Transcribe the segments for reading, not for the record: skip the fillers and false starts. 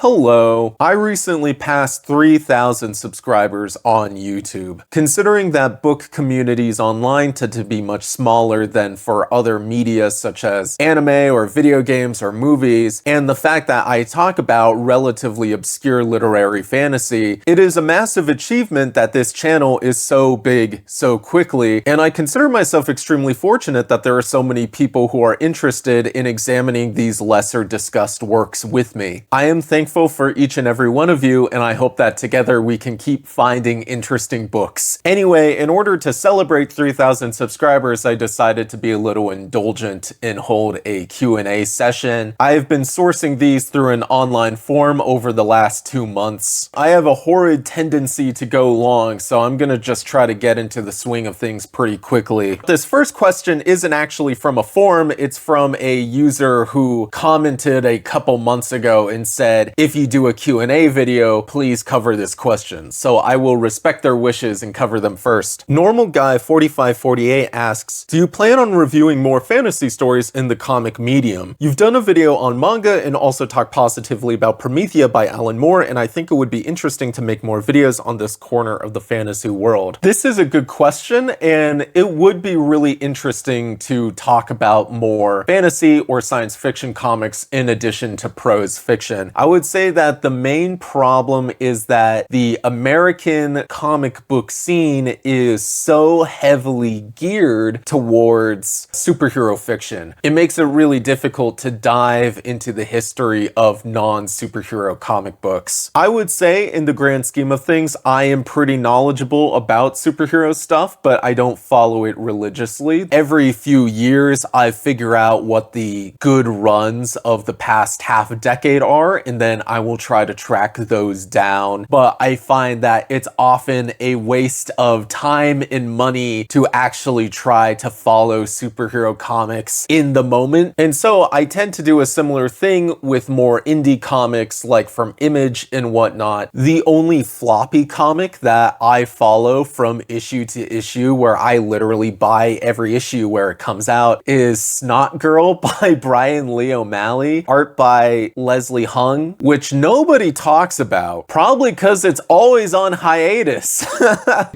Hello. I recently passed 3,000 subscribers on YouTube. Considering that book communities online tend to be much smaller than for other media such as anime or video games or movies, and the fact that I talk about relatively obscure literary fantasy, it is a massive achievement that this channel is so big so quickly, and I consider myself extremely fortunate that there are so many people who are interested in examining these lesser discussed works with me. I am thankful for each and every one of you, and I hope that together we can keep finding interesting books. Anyway, in order to celebrate 3,000 subscribers, I decided to be a little indulgent and hold a Q&A session. I have been sourcing these through an online forum over the last 2 months. I have a horrid tendency to go long, so I'm gonna just try to get into the swing of things pretty quickly. This first question isn't actually from a forum, it's from a user who commented a couple months ago and said, if you do a Q&A video, please cover this question. So I will respect their wishes and cover them first. Normal Guy 4548 asks, do you plan on reviewing more fantasy stories in the comic medium? You've done a video on manga and also talked positively about Promethea by Alan Moore, and I think it would be interesting to make more videos on this corner of the fantasy world. This is a good question, and it would be really interesting to talk about more fantasy or science fiction comics in addition to prose fiction. I would say that the main problem is that the American comic book scene is so heavily geared towards superhero fiction. It makes it really difficult to dive into the history of non-superhero comic books. I would say, in the grand scheme of things, I am pretty knowledgeable about superhero stuff, but I don't follow it religiously. Every few years, I figure out what the good runs of the past half a decade are, and then I will try to track those down, but I find that it's often a waste of time and money to actually try to follow superhero comics in the moment. And so I tend to do a similar thing with more indie comics like from Image and whatnot. The only floppy comic that I follow from issue to issue, where I literally buy every issue where it comes out, is Snot Girl by Brian Lee O'Malley, art by Leslie Hung, which nobody talks about, probably because it's always on hiatus.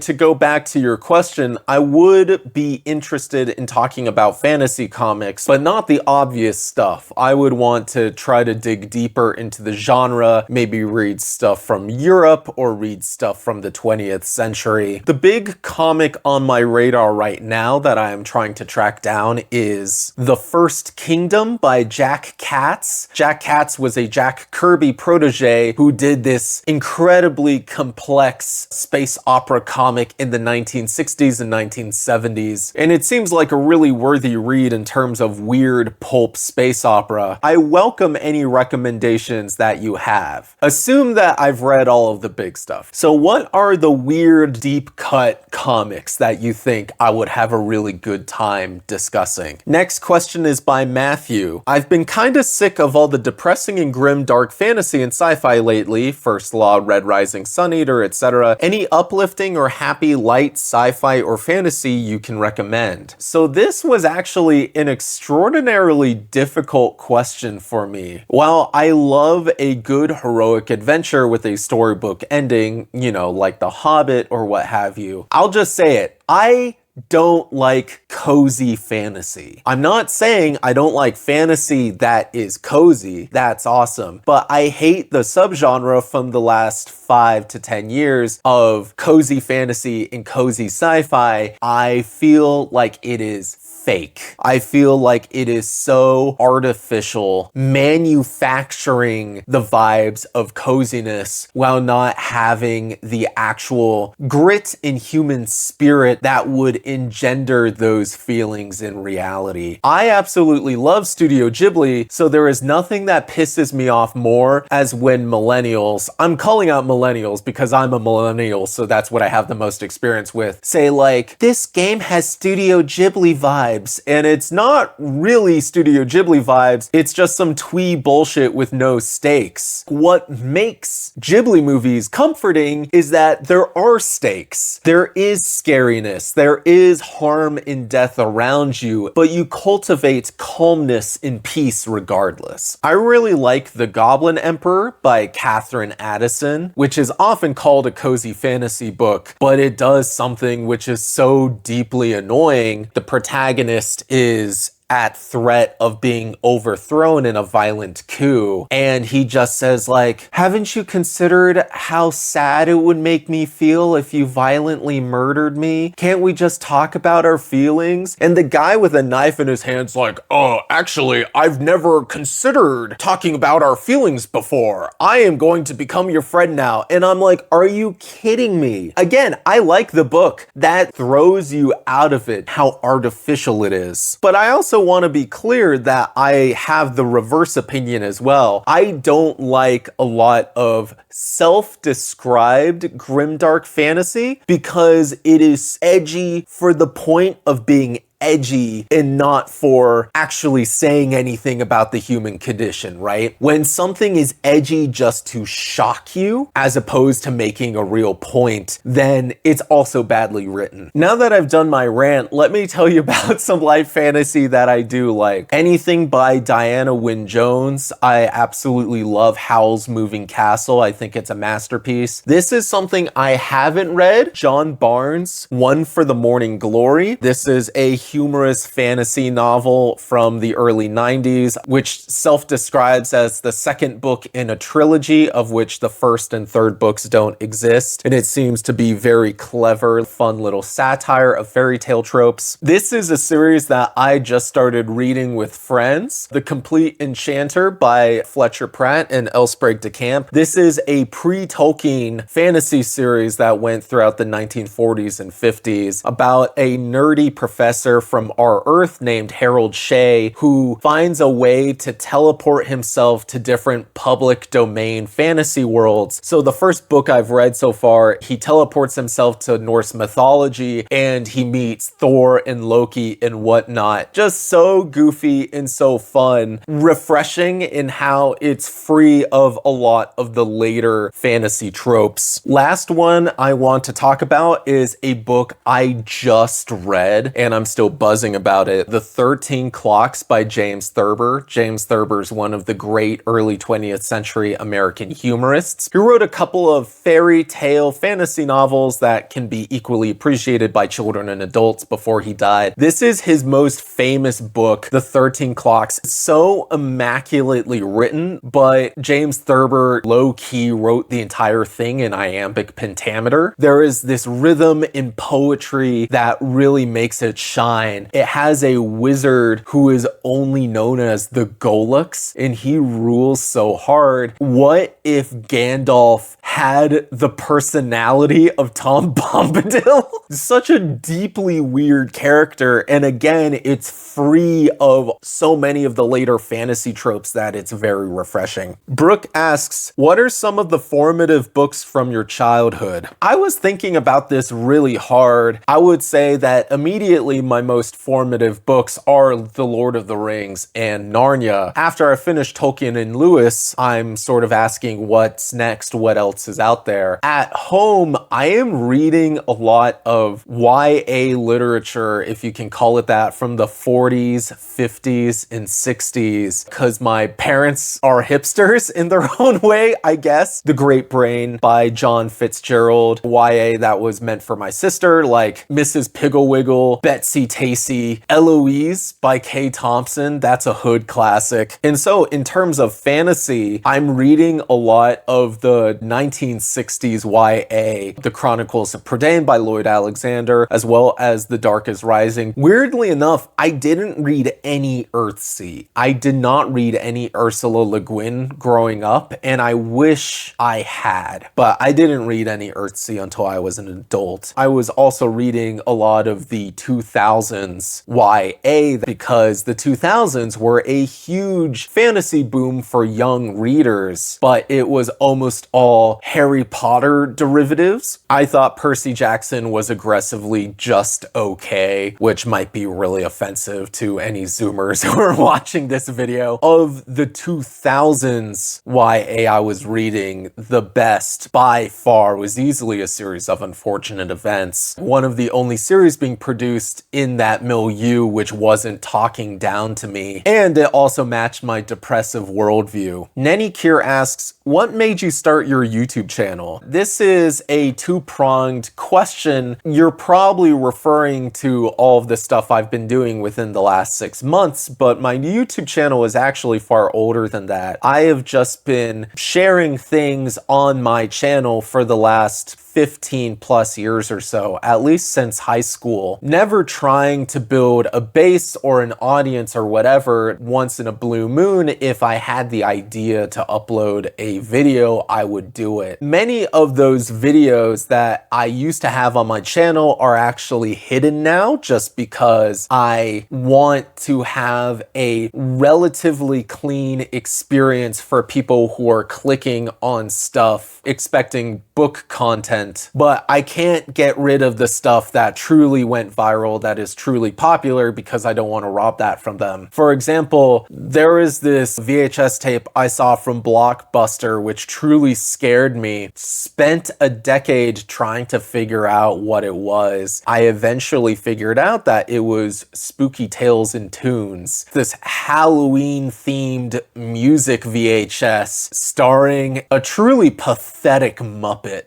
To go back to your question, I would be interested in talking about fantasy comics, but not the obvious stuff. I would want to try to dig deeper into the genre, maybe read stuff from Europe or read stuff from the 20th century. The big comic on my radar right now that I am trying to track down is The First Kingdom by Jack Katz. Jack Katz was a Jack Kirby protege who did this incredibly complex space opera comic in the 1960s and 1970s, and it seems like a really worthy read in terms of weird pulp space opera. I welcome any recommendations that you have. Assume that I've read all of the big stuff. So what are the weird deep cut comics that you think I would have a really good time discussing? Next question is by Matthew. I've been kinda sick of all the depressing and grim dark fantasy and sci-fi lately, First Law, Red Rising, Sun Eater, etc. Any uplifting or happy light sci-fi or fantasy you can recommend? So this was actually an extraordinarily difficult question for me. While I love a good heroic adventure with a storybook ending, you know, like The Hobbit or what have you, I'll just say it. I don't like cozy fantasy. I'm not saying I don't like fantasy that is cozy. That's awesome. But I hate the subgenre from the last 5 to 10 years of cozy fantasy and cozy sci-fi. I feel like it is fake. I feel like it is so artificial, manufacturing the vibes of coziness while not having the actual grit and human spirit that would engender those feelings in reality. I absolutely love Studio Ghibli, so there is nothing that pisses me off more as when millennials, I'm calling out millennials because I'm a millennial, so that's what I have the most experience with, say like, this game has Studio Ghibli vibes. And it's not really Studio Ghibli vibes, it's just some twee bullshit with no stakes. What makes Ghibli movies comforting is that there are stakes. There is scariness, there is harm and death around you, but you cultivate calmness and peace regardless. I really like The Goblin Emperor by Catherine Addison, which is often called a cozy fantasy book, but it does something which is so deeply annoying. The protagonist is at threat of being overthrown in a violent coup. And he just says like, haven't you considered how sad it would make me feel if you violently murdered me? Can't we just talk about our feelings? And the guy with a knife in his hand's like, oh, actually, I've never considered talking about our feelings before. I am going to become your friend now. And I'm like, are you kidding me? Again, I like the book. That throws you out of it, how artificial it is. But I also want to be clear that I have the reverse opinion as well. I don't like a lot of self-described grimdark fantasy because it is edgy for the point of being edgy and not for actually saying anything about the human condition, right? When something is edgy just to shock you as opposed to making a real point, then it's also badly written. Now that I've done my rant, let me tell you about some light fantasy that I do like. Anything by Diana Wynne Jones. I absolutely love Howl's Moving Castle. I think it's a masterpiece. This is something I haven't read. John Barnes, One for the Morning Glory. This is a humorous fantasy novel from the early 90s, which self-describes as the second book in a trilogy of which the first and third books don't exist. And it seems to be very clever, fun little satire of fairy tale tropes. This is a series that I just started reading with friends. The Complete Enchanter by Fletcher Pratt and Elsprague de Camp. This is a pre-Tolkien fantasy series that went throughout the 1940s and 50s about a nerdy professor from our Earth named Harold Shea who finds a way to teleport himself to different public domain fantasy worlds. So the first book I've read so far, he teleports himself to Norse mythology and he meets Thor and Loki and whatnot. Just so goofy and so fun. Refreshing in how it's free of a lot of the later fantasy tropes. Last one I want to talk about is a book I just read and I'm still buzzing about it. The 13 Clocks by James Thurber. James Thurber's one of the great early 20th century American humorists. He wrote a couple of fairy tale fantasy novels that can be equally appreciated by children and adults before he died. This is his most famous book, The 13 Clocks. It's so immaculately written, but James Thurber low-key wrote the entire thing in iambic pentameter. There is this rhythm in poetry that really makes it shine. It has a wizard who is only known as the Golux, and he rules so hard. What if Gandalf had the personality of Tom Bombadil? Such a deeply weird character, and again, it's free of so many of the later fantasy tropes that it's very refreshing. Brooke asks, what are some of the formative books from your childhood? I was thinking about this really hard. I would say that immediately my most formative books are The Lord of the Rings and Narnia. After I finished Tolkien and Lewis, I'm sort of asking what's next, what else is out there. At home, I am reading a lot of YA literature, if you can call it that, from the 40s, 50s, and 60s, because my parents are hipsters in their own way, I guess. The Great Brain by John Fitzgerald, YA that was meant for my sister, like Mrs. Pigglewiggle, Betsy Tacy, Eloise by Kay Thompson, that's a hood classic. And so in terms of fantasy, I'm reading a lot of the 1960s YA, The Chronicles of Prydain by Lloyd Alexander, as well as The Dark is Rising. Weirdly enough, I didn't read any Earthsea. I did not read any Ursula Le Guin growing up, and I wish I had, but I didn't read any Earthsea until I was an adult. I was also reading a lot of the 2000 2000s YA, because the 2000s were a huge fantasy boom for young readers, but it was almost all Harry Potter derivatives. I thought Percy Jackson was aggressively just okay, which might be really offensive to any Zoomers who are watching this video. Of the 2000s YA I was reading, the best by far was easily A Series of Unfortunate Events, one of the only series being produced in that milieu which wasn't talking down to me, and it also matched my depressive worldview. Nenny Kier asks, what made you start your YouTube channel? This is a two-pronged question. You're probably referring to all of the stuff I've been doing within the last 6 months, but my YouTube channel is actually far older than that. I have just been sharing things on my channel for the last 15 plus years or so, at least since high school. Never trying to build a base or an audience or whatever. Once in a blue moon, if I had the idea to upload a video, I would do it. Many of those videos that I used to have on my channel are actually hidden now, just because I want to have a relatively clean experience for people who are clicking on stuff expecting book content, but I can't get rid of the stuff that truly went viral, that is truly popular, because I don't want to rob that from them. For example, there is this VHS tape I saw from Blockbuster which truly scared me. Spent a decade trying to figure out what it was. I eventually figured out that it was Spooky Tales and Tunes, this Halloween themed music VHS starring a truly pathetic Muppet.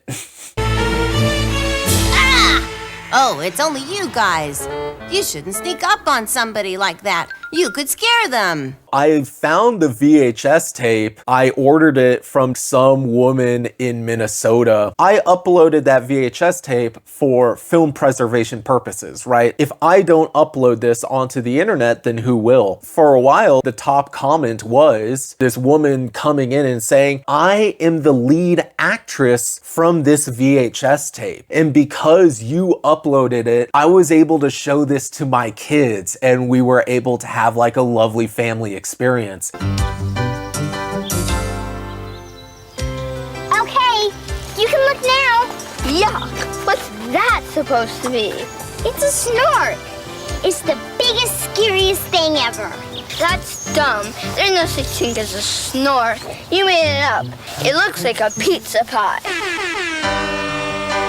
Oh, it's only you guys. You shouldn't sneak up on somebody like that. You could scare them. I found the VHS tape. I ordered it from some woman in Minnesota. I uploaded that VHS tape for film preservation purposes, right? If I don't upload this onto the internet, then who will? For a while, the top comment was this woman coming in and saying, I am the lead actress from this VHS tape. And because you uploaded it, I was able to show this to my kids, and we were able to have like a lovely family experience. Okay, you can look now. Yuck, what's that supposed to be? It's a snort. It's the biggest, scariest thing ever. That's dumb. There's no such thing as a snort. You made it up. It looks like a pizza pie.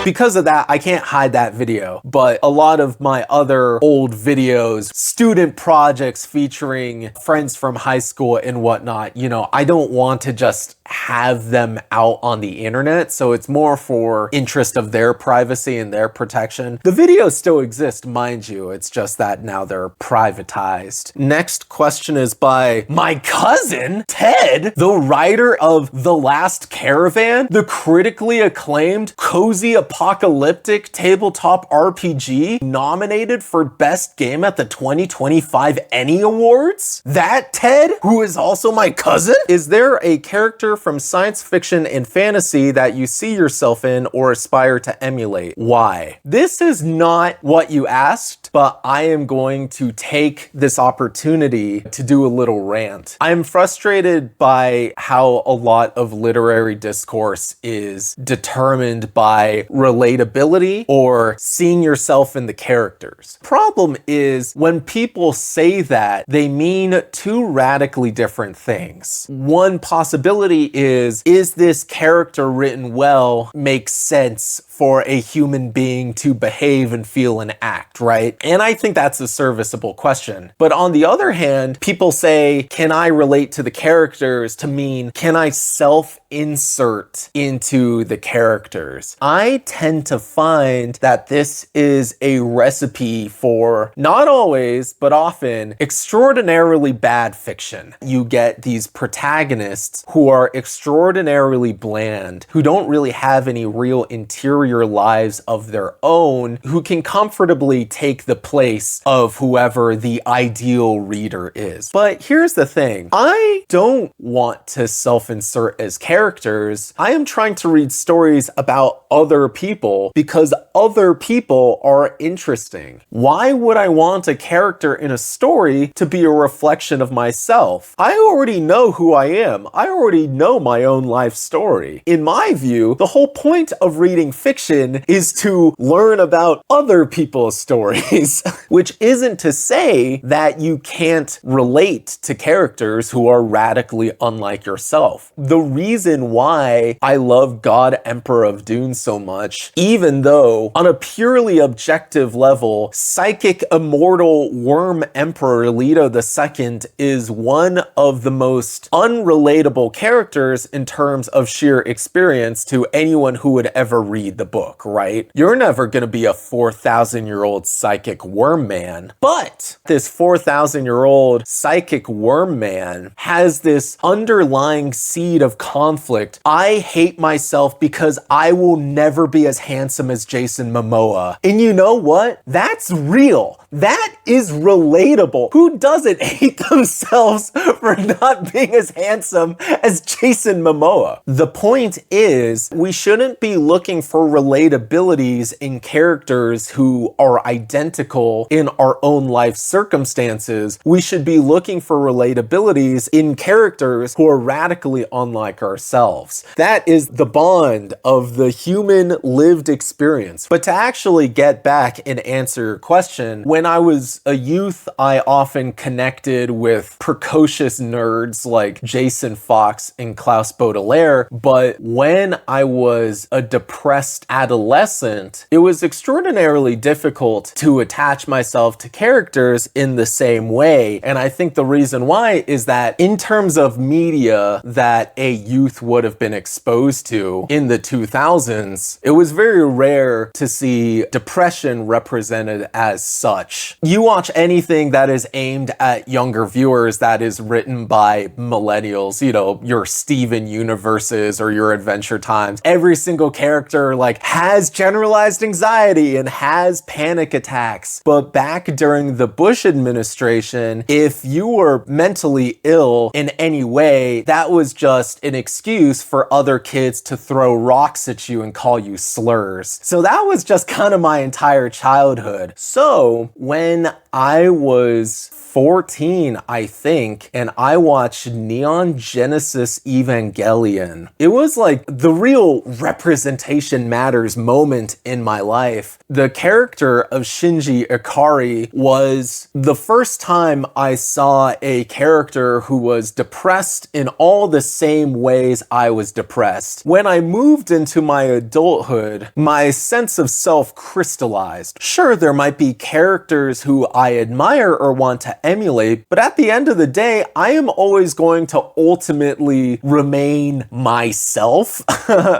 Because of that, I can't hide that video, but a lot of my other old videos, student projects featuring friends from high school and whatnot, you know, I don't want to just have them out on the internet, so it's more for interest of their privacy and their protection. The videos still exist, mind you, it's just that now they're privatized. Next question is by my cousin, Ted, the writer of The Last Caravan, the critically acclaimed cozy apocalyptic tabletop RPG nominated for Best Game at the 2025 Emmy Awards? That Ted, who is also my cousin? Is there a character from science fiction and fantasy that you see yourself in or aspire to emulate? Why? This is not what you asked, but I am going to take this opportunity to do a little rant. I'm frustrated by how a lot of literary discourse is determined by relatability or seeing yourself in the characters. Problem is, when people say that, they mean two radically different things. One possibility is this character written well makes sense for a human being to behave and feel and act, right? And I think that's a serviceable question. But on the other hand, people say, can I relate to the characters, to mean, can I self-insert into the characters? I tend to find that this is a recipe for, not always, but often, extraordinarily bad fiction. You get these protagonists who are extraordinarily bland, who don't really have any real interior lives of their own, who can comfortably take the place of whoever the ideal reader is. But here's the thing, I don't want to self-insert as characters. characters, I am trying to read stories about other people because other people are interesting. Why would I want a character in a story to be a reflection of myself? I already know who I am. I already know my own life story. In my view, the whole point of reading fiction is to learn about other people's stories, which isn't to say that you can't relate to characters who are radically unlike yourself. The reason why I love God Emperor of Dune so much, even though on a purely objective level, psychic immortal worm Emperor Leto II is one of the most unrelatable characters in terms of sheer experience to anyone who would ever read the book, right? You're never going to be a 4,000-year-old psychic worm man, but this 4,000-year-old psychic worm man has this underlying seed of conflict. I hate myself because I will never be as handsome as Jason Momoa. And you know what? That's real. That is relatable. Who doesn't hate themselves for not being as handsome as Jason Momoa? The point is, we shouldn't be looking for relatabilities in characters who are identical in our own life circumstances. We should be looking for relatabilities in characters who are radically unlike ourselves. That is the bond of the human lived experience. But to actually get back and answer your question, when I was a youth, I often connected with precocious nerds like Jason Fox and Klaus Baudelaire, but when I was a depressed adolescent, it was extraordinarily difficult to attach myself to characters in the same way. And I think the reason why is that in terms of media that a youth would have been exposed to in the 2000s, it was very rare to see depression represented as such. You watch anything that is aimed at younger viewers that is written by millennials, you know, your Steven Universes or your Adventure Times, every single character like has generalized anxiety and has panic attacks. But back during the Bush administration, if you were mentally ill in any way, that was just an excuse for other kids to throw rocks at you and call you slurs. So that was just kind of my entire childhood. So when I was 14, I think, and I watched Neon Genesis Evangelion. It was like the real representation matters moment in my life. The character of Shinji Ikari was the first time I saw a character who was depressed in all the same ways I was depressed. When I moved into my adulthood, my sense of self crystallized. Sure, there might be characters who I admire or want to emulate, but at the end of the day, I am always going to ultimately remain myself.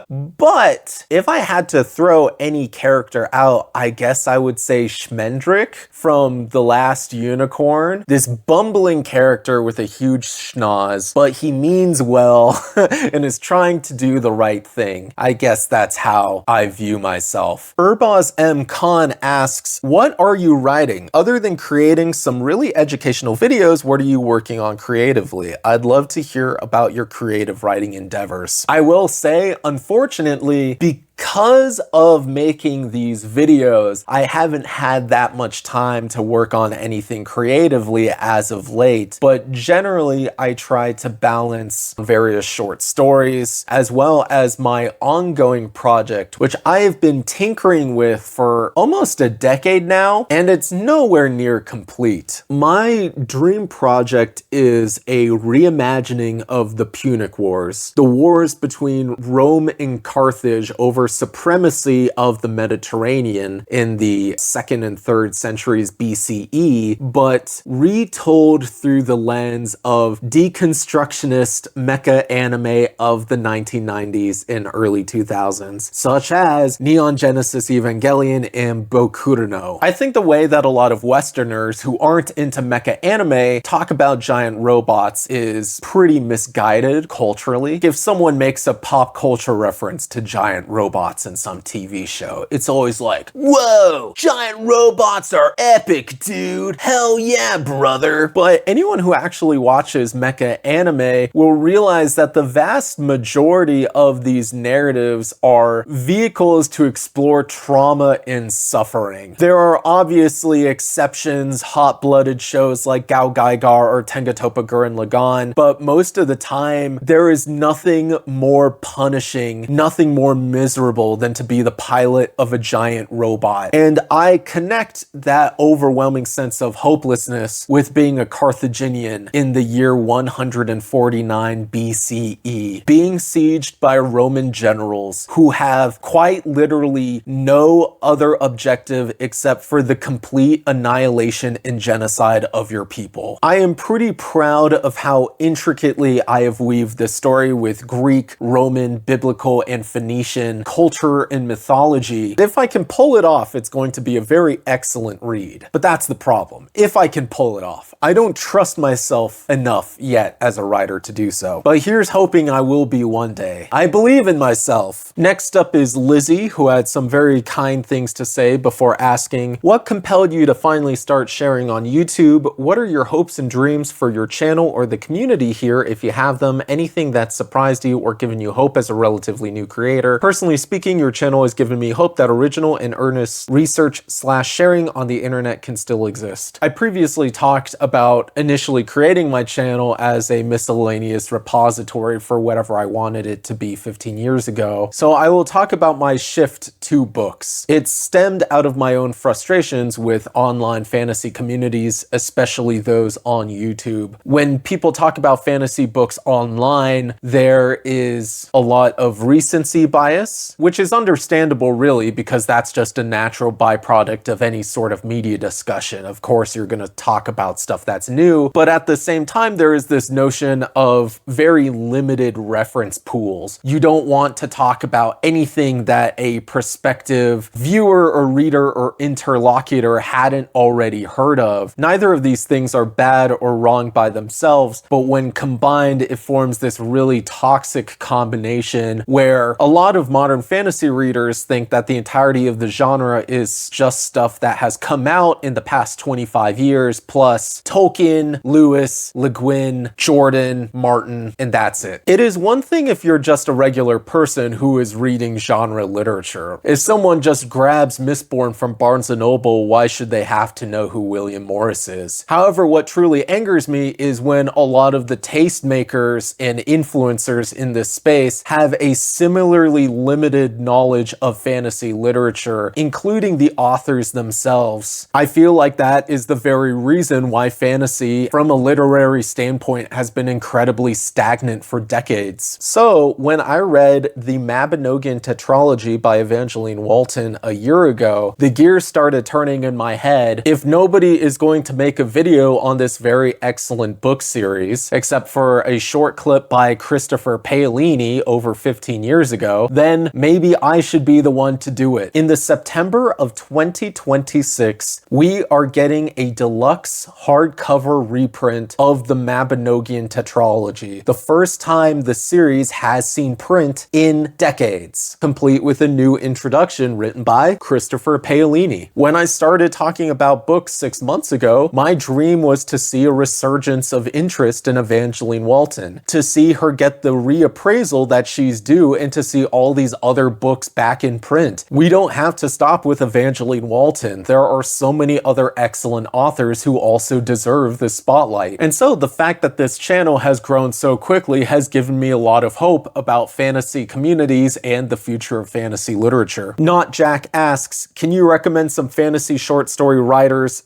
But if I had to throw any character out, I guess I would say Schmendrick from The Last Unicorn. This bumbling character with a huge schnoz, but he means well and is trying to do the right thing. I guess that's how I view myself. Urbaz M. Khan asks, what are you writing? Other than creating some really educational videos, what are you working on creatively? I'd love to hear about your creative writing endeavors. I will say, unfortunately, because of making these videos, I haven't had that much time to work on anything creatively as of late, but generally I try to balance various short stories as well as my ongoing project, which I have been tinkering with for almost a decade now, and it's nowhere near complete. My dream project is a reimagining of the Punic Wars, the wars between Rome and Carthage over supremacy of the Mediterranean in the 2nd and 3rd centuries BCE, but retold through the lens of deconstructionist mecha anime of the 1990s and early 2000s, such as Neon Genesis Evangelion and Bokuto. I think the way that a lot of Westerners who aren't into mecha anime talk about giant robots is pretty misguided culturally. If someone makes a pop culture reference to giant robots, robots in some TV show. It's always like, whoa, giant robots are epic, dude. Hell yeah, brother. But anyone who actually watches mecha anime will realize that the vast majority of these narratives are vehicles to explore trauma and suffering. There are obviously exceptions, hot-blooded shows like Gao Gaigar or Tenga Toppa Gurren Lagann, but most of the time, there is nothing more punishing, nothing more miserable than to be the pilot of a giant robot. And I connect that overwhelming sense of hopelessness with being a Carthaginian in the year 149 BCE, being sieged by Roman generals who have quite literally no other objective except for the complete annihilation and genocide of your people. I am pretty proud of how intricately I have weaved this story with Greek, Roman, biblical, and Phoenician culture and mythology. If I can pull it off, it's going to be a very excellent read. But that's the problem. If I can pull it off. I don't trust myself enough yet as a writer to do so. But here's hoping I will be one day. I believe in myself. Next up is Lizzie, who had some very kind things to say before asking, what compelled you to finally start sharing on YouTube? What are your hopes and dreams for your channel or the community here if you have them? Anything that surprised you or given you hope as a relatively new creator? Personally speaking, your channel has given me hope that original and earnest research/sharing on the internet can still exist. I previously talked about initially creating my channel as a miscellaneous repository for whatever I wanted it to be 15 years ago. So I will talk about my shift to books. It stemmed out of my own frustrations with online fantasy communities, especially those on YouTube. When people talk about fantasy books online, there is a lot of recency bias, which is understandable really, because that's just a natural byproduct of any sort of media discussion. Of course, you're going to talk about stuff that's new, but at the same time, there is this notion of very limited reference pools. You don't want to talk about anything that a prospective viewer or reader or interlocutor hadn't already heard of. Neither of these things are bad or wrong by themselves, but when combined, it forms this really toxic combination where a lot of modern fantasy readers think that the entirety of the genre is just stuff that has come out in the past 25 years, plus Tolkien, Lewis, Le Guin, Jordan, Martin, and that's it. It is one thing if you're just a regular person who is reading genre literature. If someone just grabs Mistborn from Barnes & Noble, why should they have to know who William Morris is? However, what truly angers me is when a lot of the tastemakers and influencers in this space have a similarly limited knowledge of fantasy literature, including the authors themselves. I feel like that is the very reason why fantasy, from a literary standpoint, has been incredibly stagnant for decades. So, when I read the Mabinogion tetralogy by Evangeline Walton a year ago, the gears started turning in my head. If nobody is going to make a video on this very excellent book series, except for a short clip by Christopher Paolini over 15 years ago, then maybe I should be the one to do it. In the September of 2026, we are getting a deluxe hardcover reprint of the Mabinogion tetralogy, the first time the series has seen print in decades, complete with a new introduction written by Christopher Paolini. When I started talking about books 6 months ago, my dream was to see a resurgence of interest in Evangeline Walton, to see her get the reappraisal that she's due, and to see all these other books back in print. We don't have to stop with Evangeline Walton. There are so many other excellent authors who also deserve the spotlight. And so the fact that this channel has grown so quickly has given me a lot of hope about fantasy communities and the future of fantasy literature. Not Jack asks, can you recommend some fantasy short story writers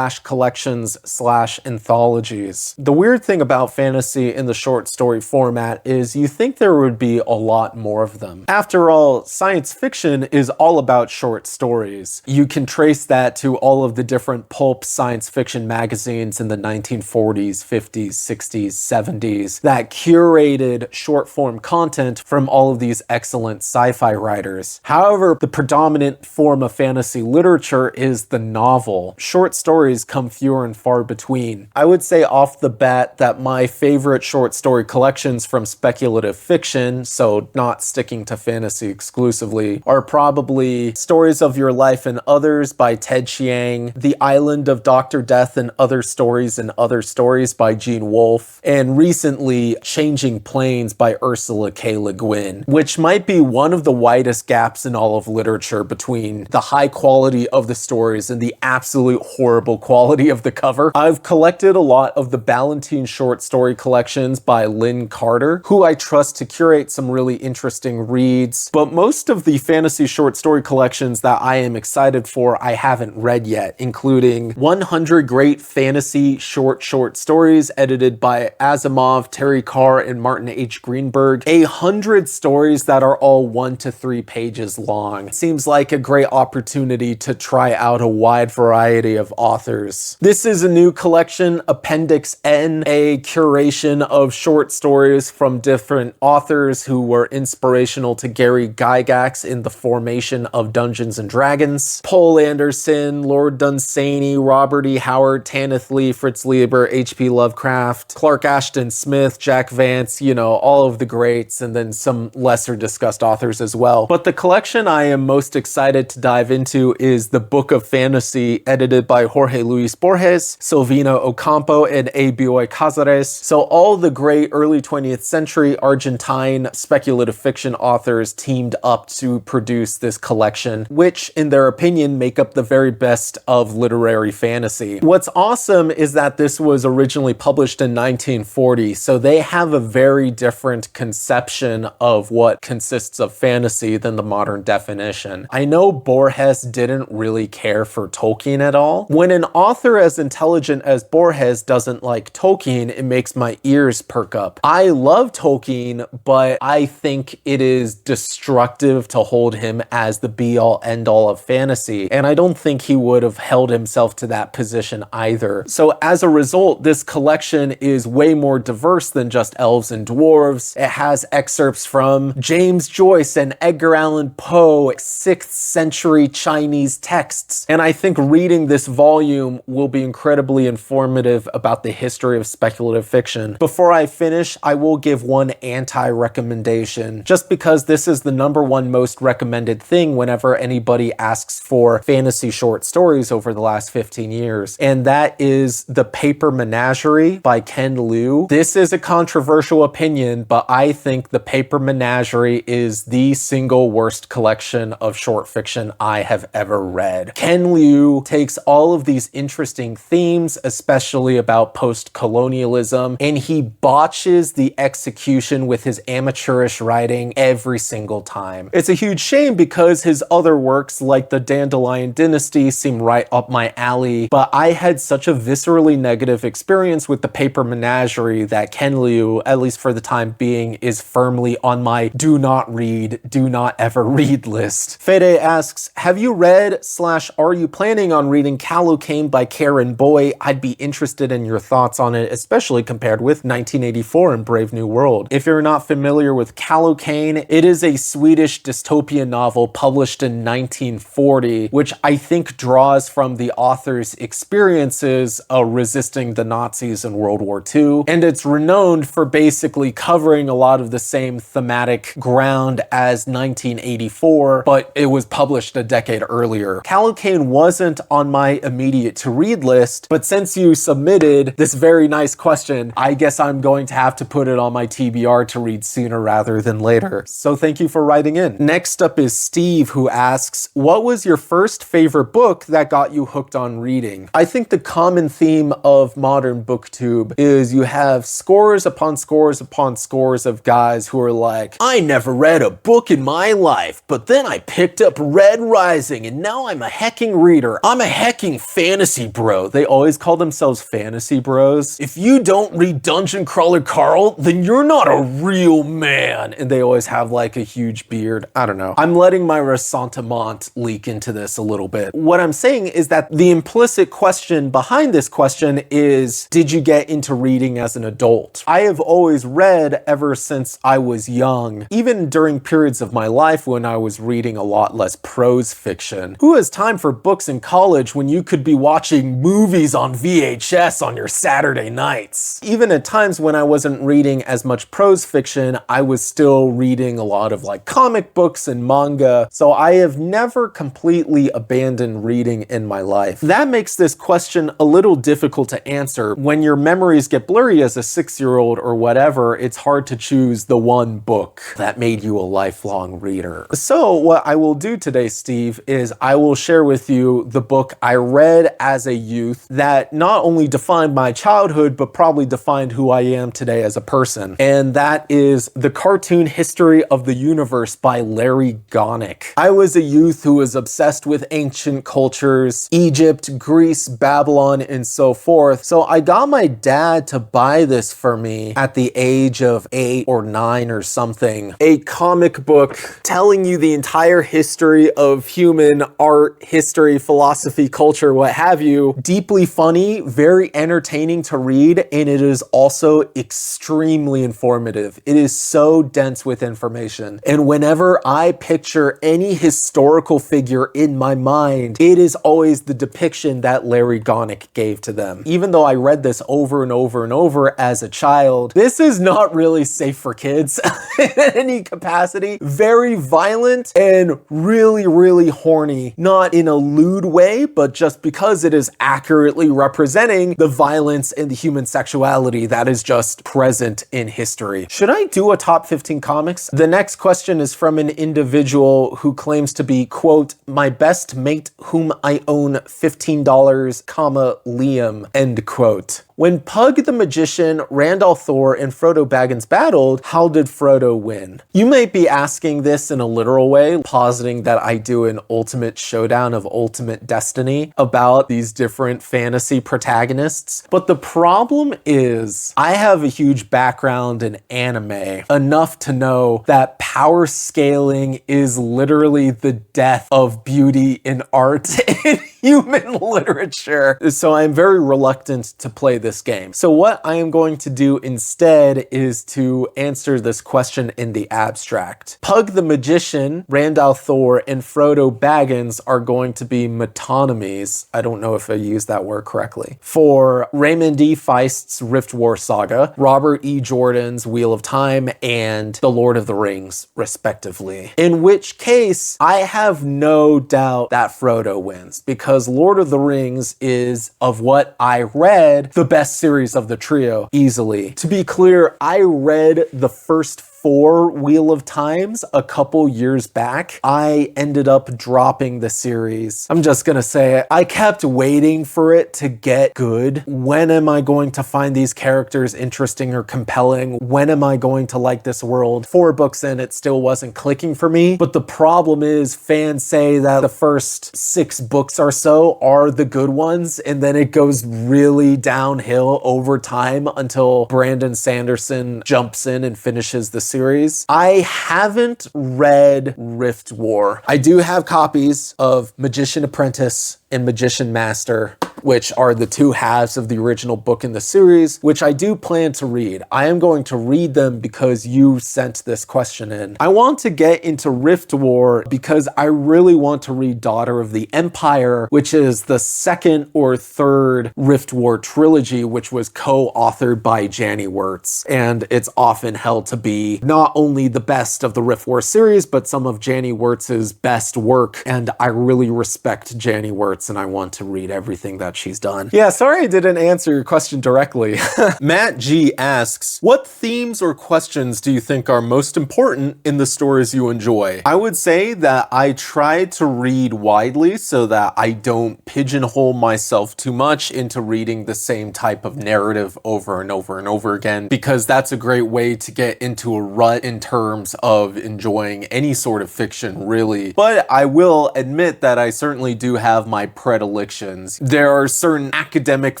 / collections / anthologies? The weird thing about fantasy in the short story format is you think there would be a lot more of them. After all, science fiction is all about short stories. You can trace that to all of the different pulp science fiction magazines in the 1940s, 50s, 60s, 70s that curated short form content from all of these excellent sci-fi writers. However, the predominant form of fantasy literature is the novel. Short stories come fewer and far between. I would say off the bat that my favorite short story collections from speculative fiction, so not sticking to fantasy exclusively are probably Stories of Your Life and Others by Ted Chiang, The Island of Dr. Death and Other Stories and Other Stories by Gene Wolfe, and recently Changing Planes by Ursula K. Le Guin, which might be one of the widest gaps in all of literature between the high quality of the stories and the absolute horrible quality of the cover. I've collected a lot of the Ballantine short story collections by Lynn Carter, who I trust to curate some really interesting reads, but most of the fantasy short story collections that I am excited for I haven't read yet, including 100 Great Fantasy Short Stories edited by Asimov, Terry Carr, and Martin H. Greenberg, 100 stories that are all 1 to 3 pages long. Seems like a great opportunity to try out a wide variety of authors. This is a new collection, Appendix N, a curation of short stories from different authors who were inspirational to Gary Gygax in the formation of Dungeons and Dragons. Poul Anderson, Lord Dunsany, Robert E. Howard, Tanith Lee, Fritz Lieber, H.P. Lovecraft, Clark Ashton Smith, Jack Vance, you know, all of the greats, and then some lesser discussed authors as well. But the collection I am most excited to dive into is The Book of Fantasy, edited by Jorge Luis Borges, Silvina Ocampo, and A. Bioy Cazares. So all the great early 20th century Argentine speculative fiction authors teamed up to produce this collection, which in their opinion make up the very best of literary fantasy. What's awesome is that this was originally published in 1940, so they have a very different conception of what consists of fantasy than the modern definition. I know Borges didn't really care for Tolkien at all. When an author as intelligent as Borges doesn't like Tolkien, it makes my ears perk up. I love Tolkien, but I think it is destructive to hold him as the be-all end-all of fantasy, and I don't think he would have held himself to that position either. So as a result, this collection is way more diverse than just elves and dwarves. It has excerpts from James Joyce and Edgar Allan Poe, 6th century Chinese texts, and I think reading this volume will be incredibly informative about the history of speculative fiction. Before I finish, I will give one anti-recommendation, just because this is the #1 most recommended thing whenever anybody asks for fantasy short stories over the last 15 years, and that is The Paper Menagerie by Ken Liu. This is a controversial opinion, but I think The Paper Menagerie is the single worst collection of short fiction I have ever read. Ken Liu takes all of these interesting themes, especially about post-colonialism, and he botches the execution with his amateurish writing every single time. It's a huge shame because his other works like The Dandelion Dynasty seem right up my alley, but I had such a viscerally negative experience with The Paper Menagerie that Ken Liu, at least for the time being, is firmly on my do not read, do not ever read list. Fede asks, have you read / are you planning on reading Kallocain by Karen Boy? I'd be interested in your thoughts on it, especially compared with 1984 and Brave New World. If you're not familiar with Kallocain, it is a Swedish dystopian novel published in 1940, which I think draws from the author's experiences resisting the Nazis in World War II, and it's renowned for basically covering a lot of the same thematic ground as 1984, but it was published a decade earlier. Kallocain wasn't on my immediate to-read list, but since you submitted this very nice question, I guess I'm going to have to put it on my TBR to read sooner rather than later. So thank you for writing in. Next up is Steve, who asks, what was your first favorite book that got you hooked on reading? I think the common theme of modern booktube is you have scores upon scores upon scores of guys who are like, I never read a book in my life, but then I picked up Red Rising and now I'm a hecking reader. I'm a hecking fantasy bro. They always call themselves fantasy bros. If you don't read Dungeon Crawler Carl, then you're not a real man. And they always have like a huge beard. I don't know. I'm letting my ressentiment leak into this a little bit. What I'm saying is that the implicit question behind this question is, did you get into reading as an adult? I have always read ever since I was young, even during periods of my life when I was reading a lot less prose fiction. Who has time for books in college when you could be watching movies on VHS on your Saturday nights? Even at times when I wasn't reading as much prose fiction, I was still reading a lot of like like comic books and manga, so I have never completely abandoned reading in my life. That makes this question a little difficult to answer. When your memories get blurry as a 6-year-old or whatever, it's hard to choose the one book that made you a lifelong reader. So what I will do today, Steve, is I will share with you the book I read as a youth that not only defined my childhood, but probably defined who I am today as a person. And that is The Cartoon History of the Universe by Larry Gonick. I was a youth who was obsessed with ancient cultures, Egypt, Greece, Babylon, and so forth. So I got my dad to buy this for me at the age of 8 or 9 or something. A comic book telling you the entire history of human art, history, philosophy, culture, what have you. Deeply funny, very entertaining to read, and it is also extremely informative. It is so dense with information. And whenever I picture any historical figure in my mind, it is always the depiction that Larry Gonick gave to them. Even though I read this over and over and over as a child, this is not really safe for kids in any capacity. Very violent and really, really horny. Not in a lewd way, but just because it is accurately representing the violence and the human sexuality that is just present in history. Should I do a top 15 comics? The next question is from an individual who claims to be, quote, my best mate whom I own $15, comma, Liam, end quote. When Pug the Magician, Randolph Thor, and Frodo Baggins battled, how did Frodo win? You might be asking this in a literal way, positing that I do an ultimate showdown of ultimate destiny about these different fantasy protagonists. But the problem is, I have a huge background in anime, enough to know that power scaling is literally the death of beauty in art in human literature. So I'm very reluctant to play this game. So what I am going to do instead is to answer this question in the abstract. Pug the Magician, Randolph Thor, and Frodo Baggins are going to be metonymies. I don't know if I used that word correctly. For Raymond E. Feist's Rift War Saga, Robert E. Jordan's Wheel of Time, and The Lord of the Rings, respectively. In which case, I have no doubt that Frodo wins, because Lord of the Rings is, of what I read, the best series of the trio, easily. To be clear, I read the first 4 Wheel of Times a couple years back. I ended up dropping the series. I'm just gonna say it. I kept waiting for it to get good. When am I going to find these characters interesting or compelling? When am I going to like this world? 4 books in, it still wasn't clicking for me. But the problem is, fans say that the first 6 books or so are the good ones, and then it goes really downhill over time until Brandon Sanderson jumps in and finishes the series. I haven't read Rift War. I do have copies of Magician Apprentice and Magician Master, which are the 2 halves of the original book in the series, which I do plan to read. I am going to read them because you sent this question in. I want to get into Rift War because I really want to read Daughter of the Empire, which is the 2nd or 3rd Rift War trilogy, which was co-authored by Janny Wirtz. And it's often held to be not only the best of the Rift War series, but some of Janny Wirtz's best work. And I really respect Janny Wirtz, and I want to read everything that she's done. Yeah, sorry I didn't answer your question directly. Matt G asks, what themes or questions do you think are most important in the stories you enjoy? I would say that I try to read widely so that I don't pigeonhole myself too much into reading the same type of narrative over and over and over again, because that's a great way to get into a rut in terms of enjoying any sort of fiction, really. But I will admit that I certainly do have my predilections. There are certain academic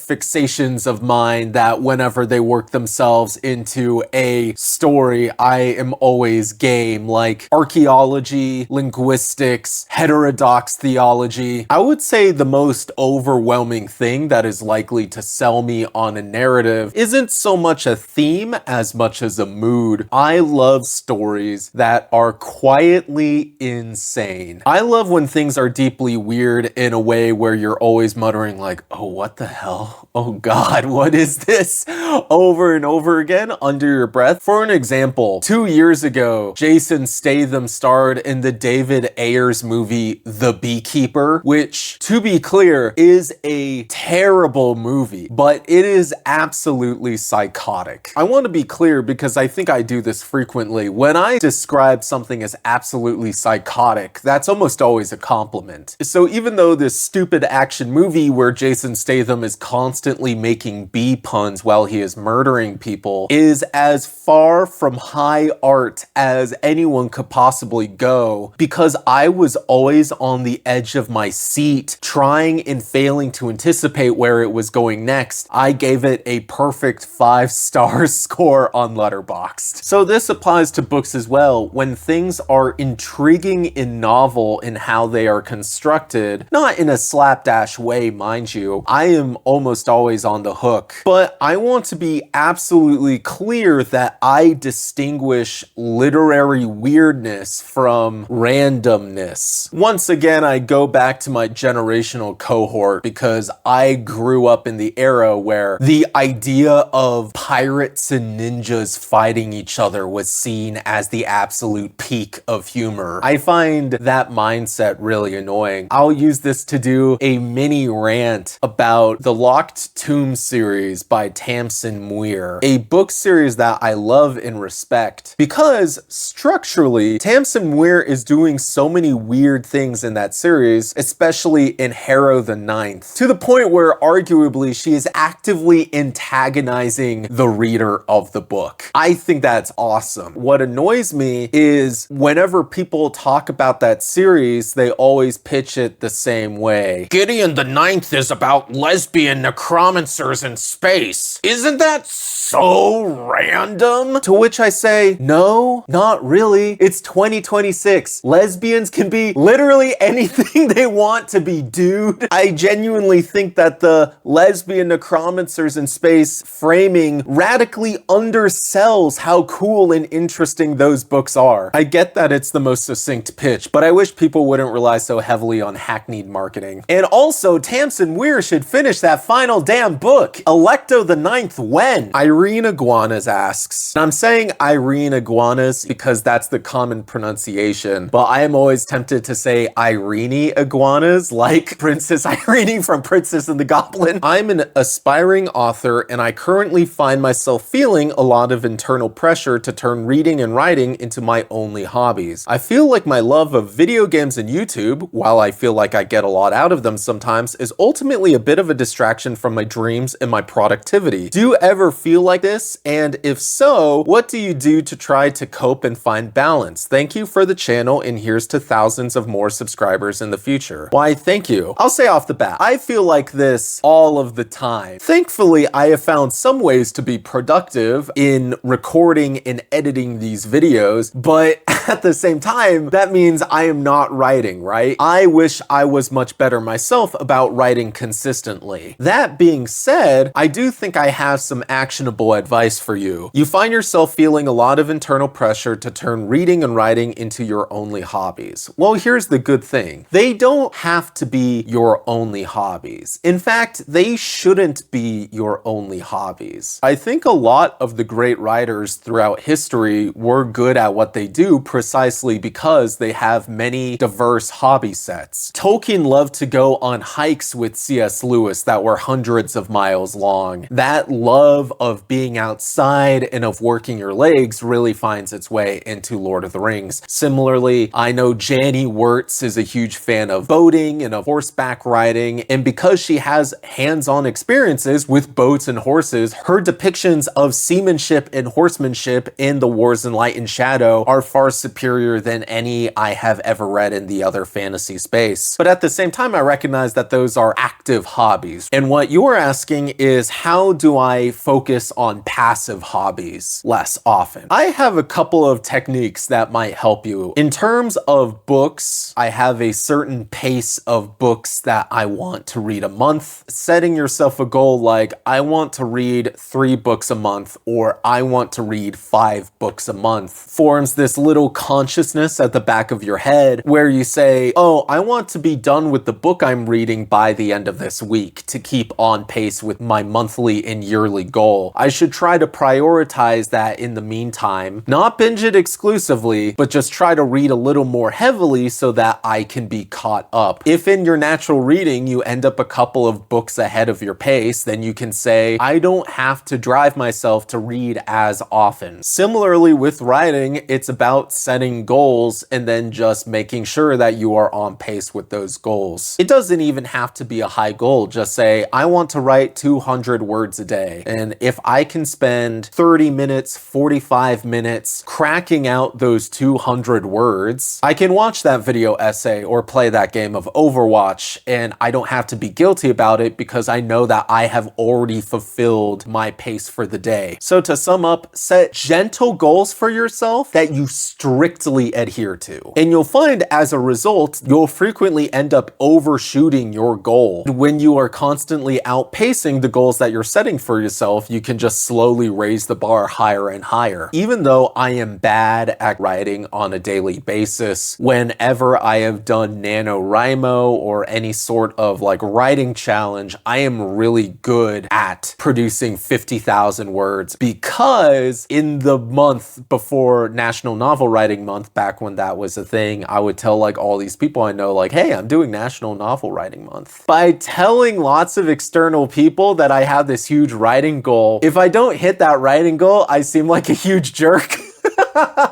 fixations of mine that whenever they work themselves into a story, I am always game, like archaeology, linguistics, heterodox theology. I would say the most overwhelming thing that is likely to sell me on a narrative isn't so much a theme as much as a mood. I love stories that are quietly insane. I love when things are deeply weird in a way where you're always muttering like, like, oh, what the hell? Oh God, what is this? Over and over again under your breath. For an example, 2 years ago, Jason Statham starred in the David Ayers movie, The Beekeeper, which, to be clear, is a terrible movie, but it is absolutely psychotic. I want to be clear because I think I do this frequently. When I describe something as absolutely psychotic, that's almost always a compliment. So even though this stupid action movie where Jason Statham is constantly making bee puns while he is murdering people is as far from high art as anyone could possibly go, because I was always on the edge of my seat trying and failing to anticipate where it was going next, I gave it a perfect 5-star score on Letterboxd. So this applies to books as well. When things are intriguing and novel in how they are constructed, not in a slapdash way, mind you, I am almost always on the hook. But I want to be absolutely clear that I distinguish literary weirdness from randomness. Once again, I go back to my generational cohort because I grew up in the era where the idea of pirates and ninjas fighting each other was seen as the absolute peak of humor. I find that mindset really annoying. I'll use this to do a mini rant about the Locked Tomb series by Tamsin Muir, a book series that I love and respect because structurally, Tamsin Muir is doing so many weird things in that series, especially in Harrow the Ninth, to the point where arguably she is actively antagonizing the reader of the book. I think that's awesome. What annoys me is whenever people talk about that series, they always pitch it the same way. Gideon the Ninth is about lesbian necromancers in space. Isn't that so random? To which I say, no, not really. It's 2026. Lesbians can be literally anything they want to be, dude. I genuinely think that the lesbian necromancers in space framing radically undersells how cool and interesting those books are. I get that it's the most succinct pitch, but I wish people wouldn't rely so heavily on hackneyed marketing. And also, Tamsin Muir should finish that final damn book. Electo the Ninth when? Irene Iguanas asks. And I'm saying Irene Iguanas because that's the common pronunciation, but I am always tempted to say Irene Iguanas, like Princess Irene from Princess and the Goblin. I'm an aspiring author, and I currently find myself feeling a lot of internal pressure to turn reading and writing into my only hobbies. I feel like my love of video games and YouTube, while I feel like I get a lot out of them sometimes, is ultimately a bit of a distraction from my dreams and my productivity. Do you ever feel like this? And if so, what do you do to try to cope and find balance? Thank you for the channel, and here's to thousands of more subscribers in the future. Why, thank you. I'll say off the bat, I feel like this all of the time. Thankfully, I have found some ways to be productive in recording and editing these videos, but at the same time, that means I am not writing, right? I wish I was much better myself about writing consistently. That being said, I do think I have some actionable advice for you. You find yourself feeling a lot of internal pressure to turn reading and writing into your only hobbies. Well, here's the good thing. They don't have to be your only hobbies. In fact, they shouldn't be your only hobbies. I think a lot of the great writers throughout history were good at what they do precisely because they have many diverse hobby sets. Tolkien loved to go on hikes with C.S. Lewis that were hundreds of miles long. That love of being outside and of working your legs really finds its way into Lord of the Rings. Similarly, I know Janie Wirtz is a huge fan of boating and of horseback riding, and because she has hands-on experiences with boats and horses, her depictions of seamanship and horsemanship in The Wars in Light and Shadow are far superior than any I have ever read in the other fantasy space. But at the same time, I recognize that those are active hobbies. And what you're asking is, how do I focus on passive hobbies less often? I have a couple of techniques that might help you. In terms of books, I have a certain pace of books that I want to read a month. Setting yourself a goal like, I want to read 3 books a month, or I want to read 5 books a month, forms this little consciousness at the back of your head where you say, oh, I want to be done with the book I'm reading by the end end of this week to keep on pace with my monthly and yearly goal. I should try to prioritize that in the meantime, not binge it exclusively, but just try to read a little more heavily so that I can be caught up. If in your natural reading you end up a couple of books ahead of your pace, then you can say, I don't have to drive myself to read as often. Similarly with writing, it's about setting goals and then just making sure that you are on pace with those goals. It doesn't even have to be a high goal. Just say, I want to write 200 words a day. And if I can spend 30 minutes, 45 minutes cracking out those 200 words, I can watch that video essay or play that game of Overwatch, and I don't have to be guilty about it because I know that I have already fulfilled my pace for the day. So to sum up, set gentle goals for yourself that you strictly adhere to. And you'll find as a result, you'll frequently end up overshooting your goal. When you are constantly outpacing the goals that you're setting for yourself, you can just slowly raise the bar higher and higher. Even though I am bad at writing on a daily basis, whenever I have done NaNoWriMo or any sort of like writing challenge, I am really good at producing 50,000 words because in the month before National Novel Writing Month, back when that was a thing, I would tell like all these people I know like, hey, I'm doing National Novel Writing Month. By telling lots of external people that I have this huge writing goal, if I don't hit that writing goal, I seem like a huge jerk.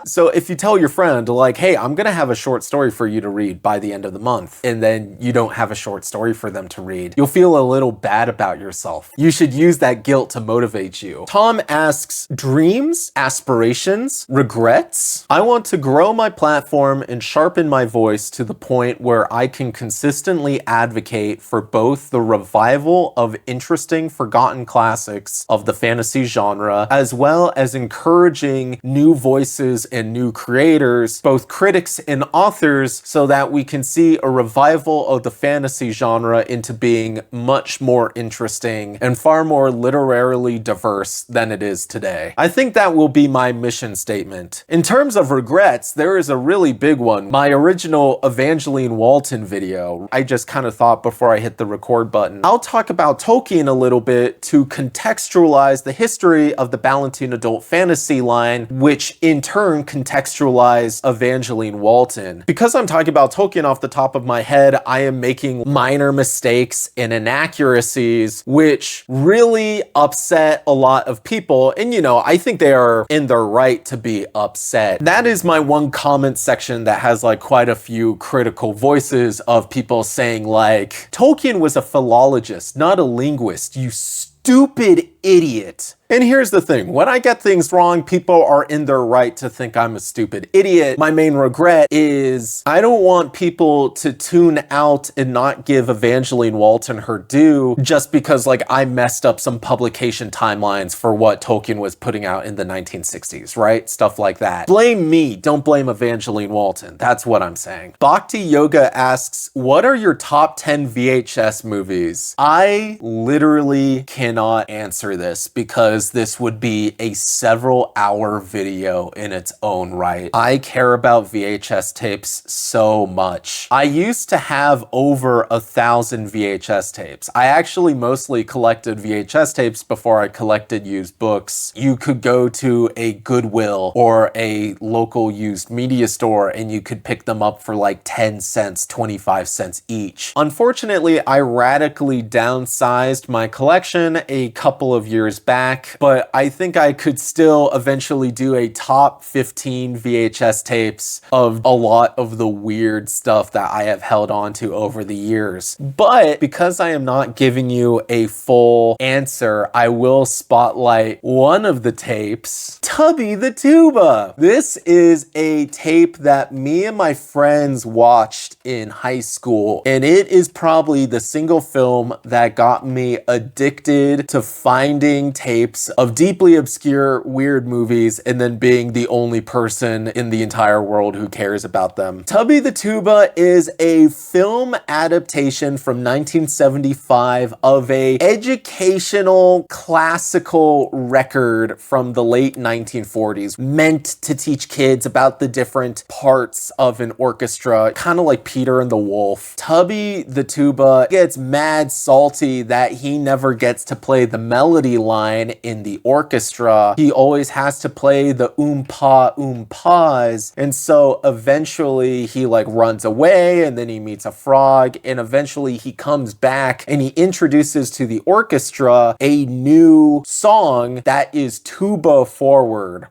So if you tell your friend like, hey, I'm gonna have a short story for you to read by the end of the month, and then you don't have a short story for them to read, you'll feel a little bad about yourself. You should use that guilt to motivate you. Tom asks, dreams, aspirations, regrets? I want to grow my platform and sharpen my voice to the point where I can consistently advocate for both the revival of interesting forgotten classics of the fantasy genre, as well as encouraging new voices and new creators, both critics and authors, so that we can see a revival of the fantasy genre into being much more interesting and far more literarily diverse than it is today. I think that will be my mission statement. In terms of regrets, there is a really big one. My original Evangeline Walton video, I just kind of thought before I hit the record button, I'll talk about Tolkien a little bit to contextualize the history of the Ballantine adult fantasy line, which in turn contextualize Evangeline Walton. Because I'm talking about Tolkien off the top of my head, I am making minor mistakes and inaccuracies, which really upset a lot of people. And you know, I think they are in their right to be upset. That is my one comment section that has like quite a few critical voices of people saying like, Tolkien was a philologist, not a linguist, you stupid idiot. And here's the thing, when I get things wrong, people are in their right to think I'm a stupid idiot. My main regret is I don't want people to tune out and not give Evangeline Walton her due just because like I messed up some publication timelines for what Tolkien was putting out in the 1960s, right? Stuff like that. Blame me, don't blame Evangeline Walton. That's what I'm saying. Bhakti Yoga asks, what are your top 10 VHS movies? I literally cannot answer this because this would be a several hour video in its own right. I care about VHS tapes so much. I used to have over 1,000 VHS tapes. I actually mostly collected VHS tapes before I collected used books. You could go to a Goodwill or a local used media store and you could pick them up for like 10 cents, 25 cents each. Unfortunately, I radically downsized my collection a couple of years back, but I think I could still eventually do a top 15 VHS tapes of a lot of the weird stuff that I have held on to over the years. But because I am not giving you a full answer, I will spotlight one of the tapes, Tubby the Tuba. This is a tape that me and my friends watched in high school, and it is probably the single film that got me addicted to finding finding tapes of deeply obscure, weird movies and then being the only person in the entire world who cares about them. Tubby the Tuba is a film adaptation from 1975 of a educational classical record from the late 1940s, meant to teach kids about the different parts of an orchestra, kind of like Peter and the Wolf. Tubby the Tuba gets mad salty that he never gets to play the melody line in the orchestra. He always has to play the oom-pa-oom-pas, and so eventually he like runs away, and then he meets a frog, and eventually he comes back and he introduces to the orchestra a new song that is tuba forward.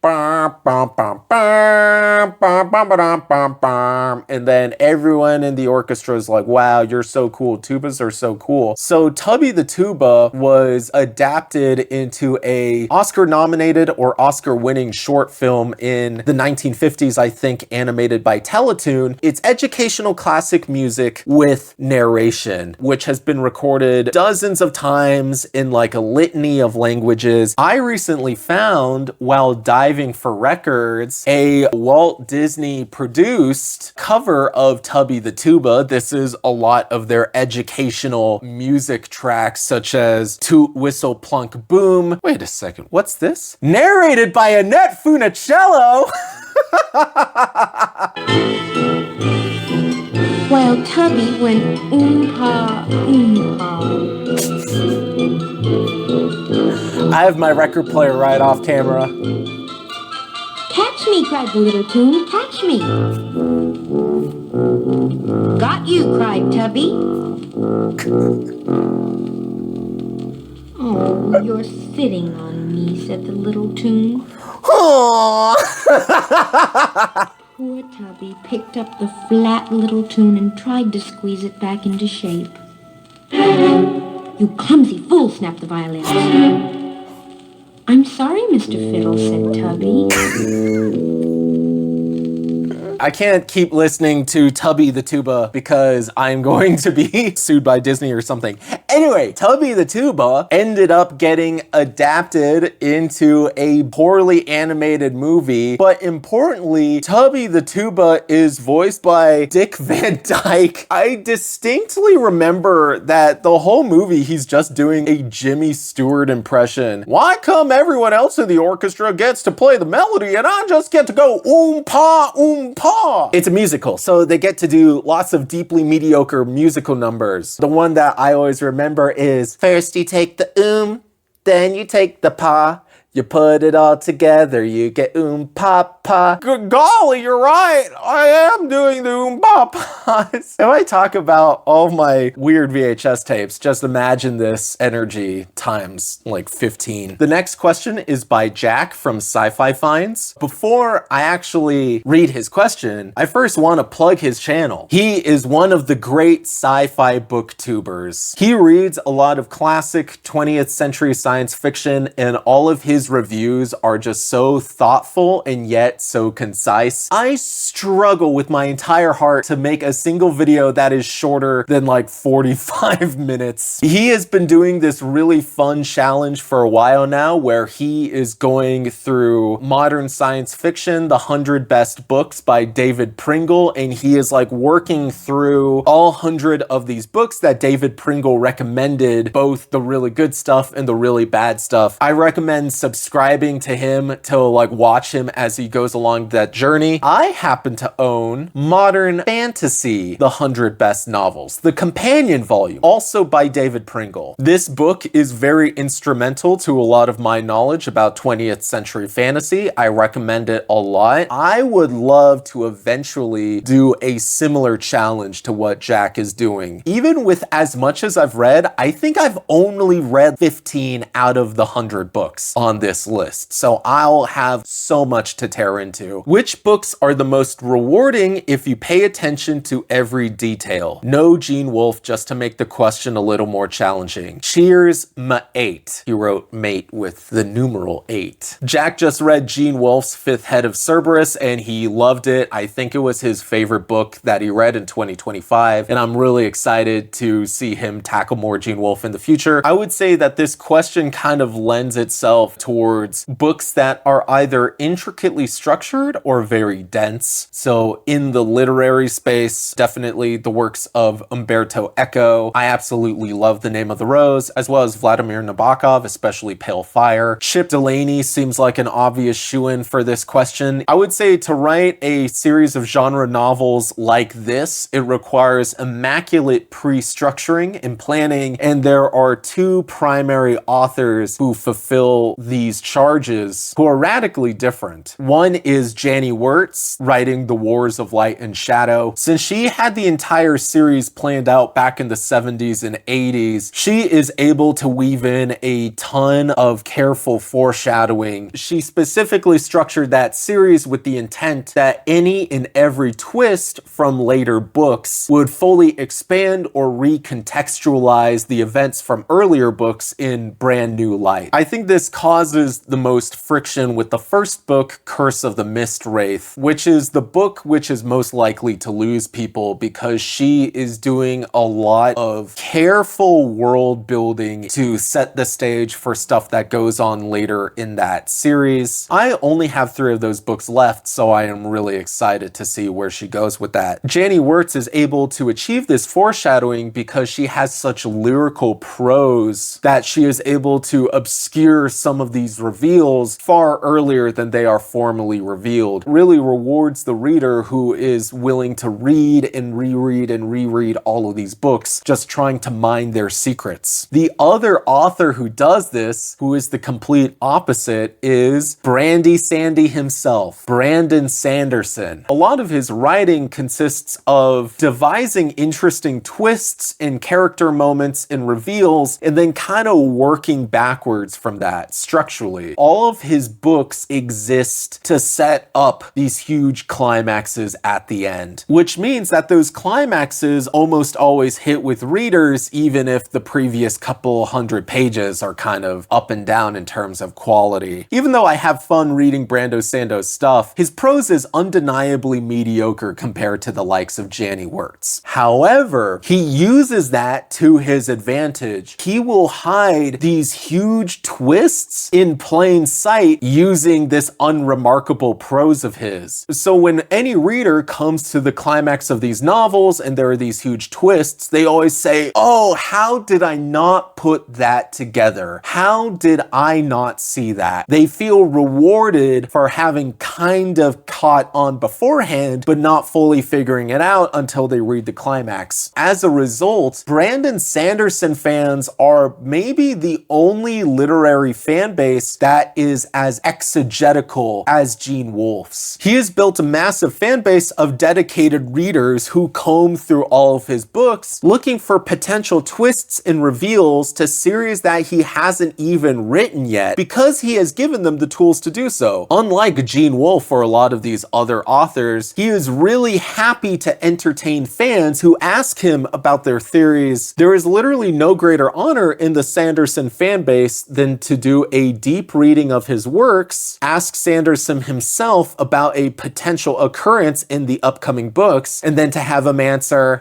And then everyone in the orchestra is like, wow, you're so cool. Tubas are so cool. So Tubby the Tuba was adapted into a Oscar-nominated or Oscar-winning short film in the 1950s, I think, animated by Teletoon. It's educational classic music with narration, which has been recorded dozens of times in like a litany of languages. I recently found, while diving for records, a Walt Disney produced cover of Tubby the Tuba. This is a lot of their educational music tracks, such as Toot Whistle Plunk Boom. Wait a second, what's this? Narrated by Annette Funicello. While Tubby went oompa oompa. I have my record player right off camera. Catch me, cried the little tune, catch me. Got you, cried Tubby. Oh, you're sitting on me, said the little tune. Poor Tubby picked up the flat little tune and tried to squeeze it back into shape. You clumsy fool, snapped the violinist. I'm sorry, Mr. Fiddle, said Tubby. I can't keep listening to Tubby the Tuba because I'm going to be sued by Disney or something. Anyway, Tubby the Tuba ended up getting adapted into a poorly animated movie, but importantly, Tubby the Tuba is voiced by Dick Van Dyke. I distinctly remember that the whole movie he's just doing a Jimmy Stewart impression. Why come everyone else in the orchestra gets to play the melody and I just get to go oom-pa, oom-pa? It's a musical, so they get to do lots of deeply mediocre musical numbers. The one that I always remember is, first you take the oom, then you take the pa, you put it all together, you get oom-pa-pa. Good golly, you're right, I am doing the oom-pa-pas. If I talk about all my weird VHS tapes, just imagine this energy times like 15. The next question is by Jack from Sci-Fi Finds. Before I actually read his question, I first want to plug his channel. He is one of the great sci-fi booktubers. He reads a lot of classic 20th century science fiction, and all of his reviews are just so thoughtful and yet so concise. I struggle with my entire heart to make a single video that is shorter than like 45 minutes. He has been doing this really fun challenge for a while now where he is going through modern science fiction, the 100 best books by David Pringle, and he is like working through all 100 of these books that David Pringle recommended, both the really good stuff and the really bad stuff. I recommend subscribing to him to like watch him as he goes along that journey. I happen to own Modern Fantasy, the 100 Best Novels, the companion volume, also by David Pringle. This book is very instrumental to a lot of my knowledge about 20th century fantasy. I recommend it a lot. I would love to eventually do a similar challenge to what Jack is doing. Even with as much as I've read, I think I've only read 15 out of the 100 books on on this list, so I'll have so much to tear into. Which books are the most rewarding if you pay attention to every detail? No Gene Wolfe, just to make the question a little more challenging. Cheers, mate. He wrote mate with the numeral 8. Jack just read Gene Wolfe's Fifth Head of Cerberus and he loved it. I think it was his favorite book that he read in 2025, and I'm really excited to see him tackle more Gene Wolfe in the future. I would say that this question kind of lends itself towards books that are either intricately structured or very dense. So in the literary space, definitely the works of Umberto Eco. I absolutely love The Name of the Rose, as well as Vladimir Nabokov, especially Pale Fire. Chip Delaney seems like an obvious shoo-in for this question. I would say to write a series of genre novels like this, it requires immaculate pre-structuring and planning, and there are two primary authors who fulfill these charges who are radically different. One is Janny Wirtz, writing The Wars of Light and Shadow. Since she had the entire series planned out back in the 70s and 80s, she is able to weave in a ton of careful foreshadowing. She specifically structured that series with the intent that any and every twist from later books would fully expand or recontextualize the events from earlier books in brand new light. I think this causes the most friction with the first book, Curse of the Mist Wraith, which is the book which is most likely to lose people because she is doing a lot of careful world building to set the stage for stuff that goes on later in that series. I only have 3 of those books left, so I am really excited to see where she goes with that. Janny Wirtz is able to achieve this foreshadowing because she has such lyrical prose that she is able to obscure some of these reveals far earlier than they are formally revealed. Really rewards the reader who is willing to read and reread all of these books, just trying to mine their secrets. The other author who does this, who is the complete opposite, is Brandy Sandy himself, Brandon Sanderson. A lot of his writing consists of devising interesting twists and character moments and reveals, and then kind of working backwards from that structurally. All of his books exist to set up these huge climaxes at the end, which means that those climaxes almost always hit with readers, even if the previous couple hundred pages are kind of up and down in terms of quality. Even though I have fun reading Brando Sando's stuff, his prose is undeniably mediocre compared to the likes of Janny Wirtz. However, he uses that to his advantage. He will hide these huge twists in plain sight using this unremarkable prose of his. So when any reader comes to the climax of these novels and there are these huge twists, they always say, "Oh, how did I not put that together? How did I not see that?" They feel rewarded for having kind of caught on beforehand, but not fully figuring it out until they read the climax. As a result, Brandon Sanderson fans are maybe the only literary fan base that is as exegetical as Gene Wolfe's. He has built a massive fan base of dedicated readers who comb through all of his books looking for potential twists and reveals to series that he hasn't even written yet because he has given them the tools to do so. Unlike Gene Wolfe or a lot of these other authors, he is really happy to entertain fans who ask him about their theories. There is literally no greater honor in the Sanderson fan base than to do a deep reading of his works, ask Sanderson himself about a potential occurrence in the upcoming books, and then to have him answer,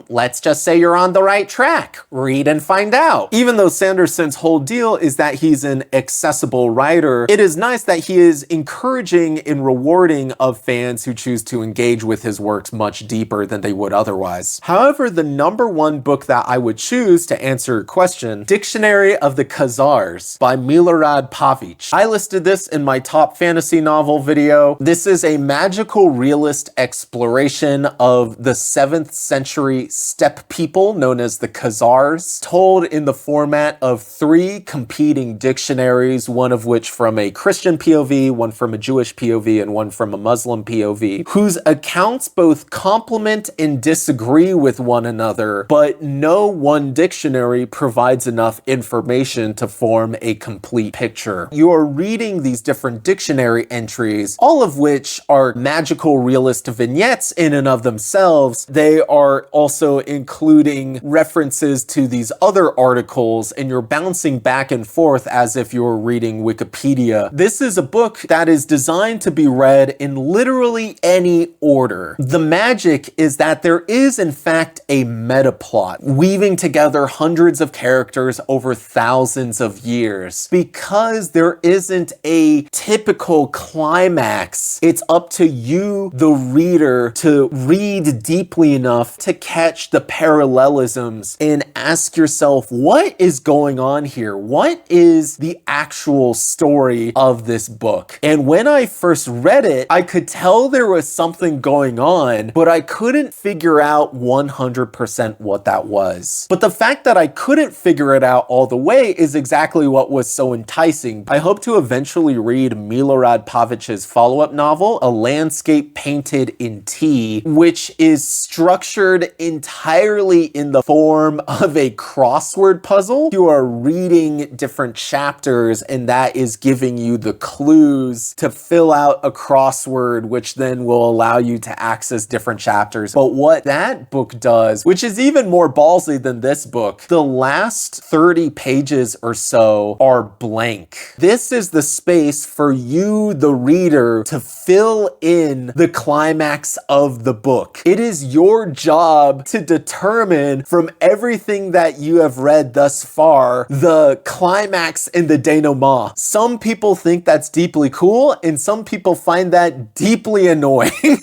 let's just say you're on the right track. Read and find out. Even though Sanderson's whole deal is that he's an accessible writer, it is nice that he is encouraging and rewarding of fans who choose to engage with his works much deeper than they would otherwise. However, the number one book that I would choose to answer your question, Dictionary of the Khazars by Milorad Pavic. I listed this in my top fantasy novel video. This is a magical realist exploration of the 7th century steppe people known as the Khazars, told in the format of 3 competing dictionaries, one of which from a Christian POV, one from a Jewish POV, and one from a Muslim POV, whose accounts both complement and disagree with one another, but no one dictionary provides enough information to form a complete complete picture. You are reading these different dictionary entries, all of which are magical realist vignettes in and of themselves. They are also including references to these other articles, and you're bouncing back and forth as if you're reading Wikipedia. This is a book that is designed to be read in literally any order. The magic is that there is in fact a meta plot, weaving together hundreds of characters over thousands of years. Because there isn't a typical climax, it's up to you, the reader, to read deeply enough to catch the parallelisms and ask yourself, what is going on here? What is the actual story of this book? And when I first read it, I could tell there was something going on, but I couldn't figure out 100% what that was. But the fact that I couldn't figure it out all the way is exactly what was so enticing. I hope to eventually read Milorad Pavich's follow-up novel, A Landscape Painted in Tea, which is structured entirely in the form of a crossword puzzle. You are reading different chapters, and that is giving you the clues to fill out a crossword, which then will allow you to access different chapters. But what that book does, which is even more ballsy than this book, the last 30 pages or so are blank. This is the space for you, the reader, to fill in the climax of the book. It is your job to determine from everything that you have read thus far, the climax and the denouement. Some people think that's deeply cool, and some people find that deeply annoying.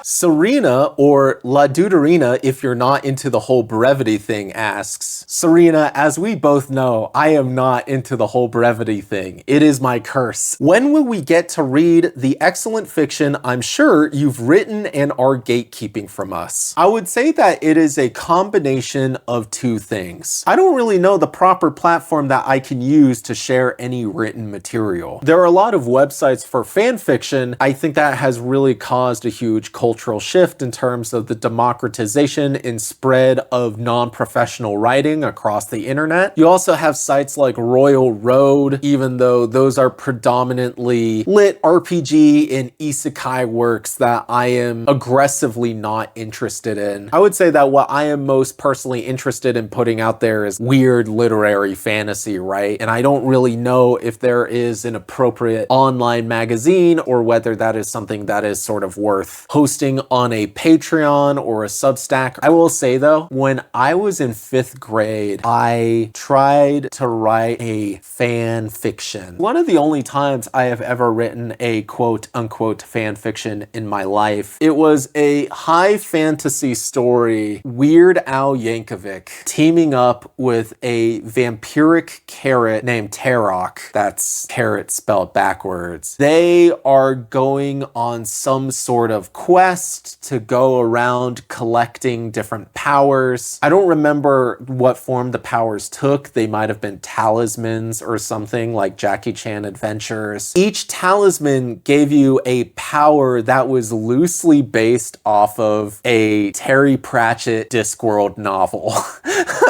Serena, or La Deuterina if you're not into the whole brevity thing, asks, Serena, as we both know, I am not into the whole brevity thing. It is my curse. When will we get to read the excellent fiction I'm sure you've written and are gatekeeping from us? I would say that it is a combination of two things. I don't really know the proper platform that I can use to share any written material. There are a lot of websites for fan fiction. I think that has really caused a huge cultural shift in terms of the democratization and spread of non-professional writing across the internet. You also have sites like Royal Road, even though those are predominantly lit RPG and isekai works that I am aggressively not interested in. I would say that what I am most personally interested in putting out there is weird literary fantasy, right? And I don't really know if there is an appropriate online magazine or whether that is something that is sort of worth hosting on a Patreon or a Substack. I will say though, when I was in 5th grade, I tried to write a fan fiction. One of the only times I have ever written a quote unquote fan fiction in my life. It was a high fantasy story, Weird Al Yankovic teaming up with a vampiric carrot named Tarok. That's carrot spelled backwards. They are going on some sort of quest to go around collecting different powers. I don't remember what form the powers took. They might have been talismans or something like Jackie Chan Adventures. Each talisman gave you a power that was loosely based off of a Terry Pratchett Discworld novel.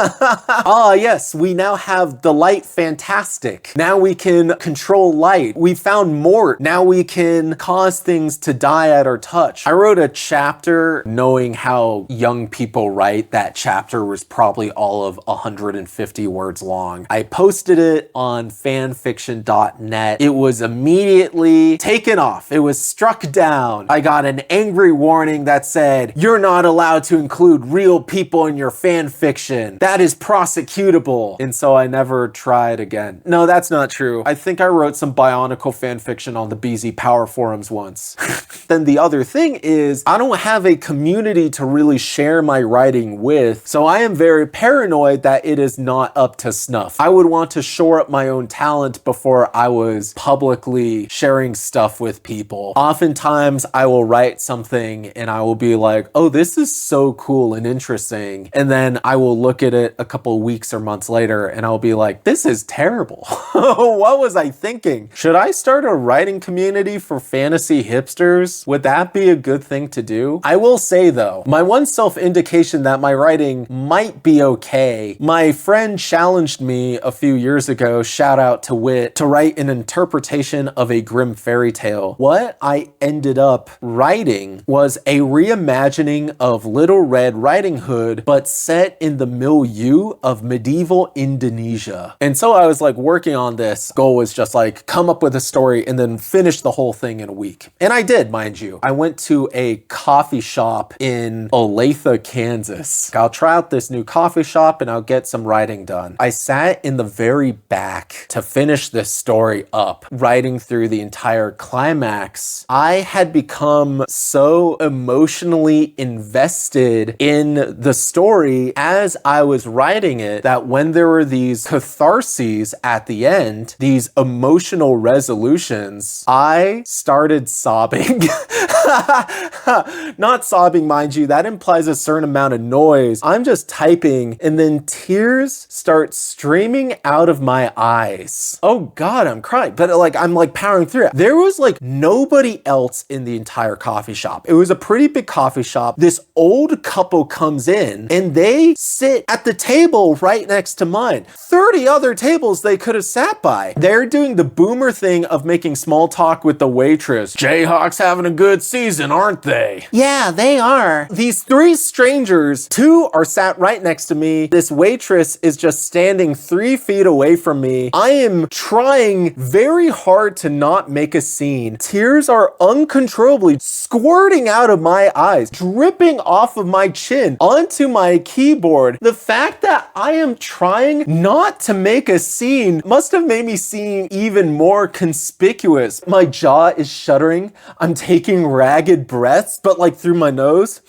Ah, yes, we now have the light fantastic. Now we can control light. We found Mort. Now we can cause things to die at our touch. I wrote a chapter knowing how young people write. That chapter was probably all of 150 words long. I posted it on fanfiction.net. It was immediately taken off. It was struck down. I got an angry warning that said, "You're not allowed to include real people in your fan fiction. That is prosecutable." And so I never tried again. No, that's not true. I think I wrote some Bionicle fan fiction on the BZ Power forums once. Then the other thing is, I don't have a community to really share my writing with, so I am very paranoid that it is not up to snuff. I would want to shore up my own talent before I was publicly sharing stuff with people. Oftentimes I will write something and I will be like, oh, this is so cool and interesting. And then I will look at it a couple weeks or months later and I'll be like, this is terrible. What was I thinking? Should I start a writing community for fantasy hipsters? Would that be a good thing to do. I will say though, my one self-indication that my writing might be okay, my friend challenged me a few years ago, shout out to Wit, to write an interpretation of a grim fairy tale. What I ended up writing was a reimagining of Little Red Riding Hood, but set in the milieu of medieval Indonesia. And so I was like working on this. Goal was just like come up with a story and then finish the whole thing in a week. And I did, mind you. I went to a coffee shop in Olathe, Kansas. I'll try out this new coffee shop and I'll get some writing done. I sat in the very back to finish this story up, writing through the entire climax. I had become so emotionally invested in the story as I was writing it that when there were these catharses at the end, these emotional resolutions, I started sobbing. Not sobbing, mind you, that implies a certain amount of noise. I'm just typing and then tears start streaming out of my eyes. Oh God, I'm crying. But I'm powering through it. There was like nobody else in the entire coffee shop. It was a pretty big coffee shop. This old couple comes in and they sit at the table right next to mine. 30 other tables they could have sat by. They're doing the boomer thing of making small talk with the waitress. Jayhawks having a good season, aren't they? Yeah, they are. These three strangers, two are sat right next to me. This waitress is just standing 3 feet away from me. I am trying very hard to not make a scene. Tears are uncontrollably squirting out of my eyes, dripping off of my chin onto my keyboard. The fact that I am trying not to make a scene must have made me seem even more conspicuous. My jaw is shuddering. I'm taking ragged breaths, but like through my nose.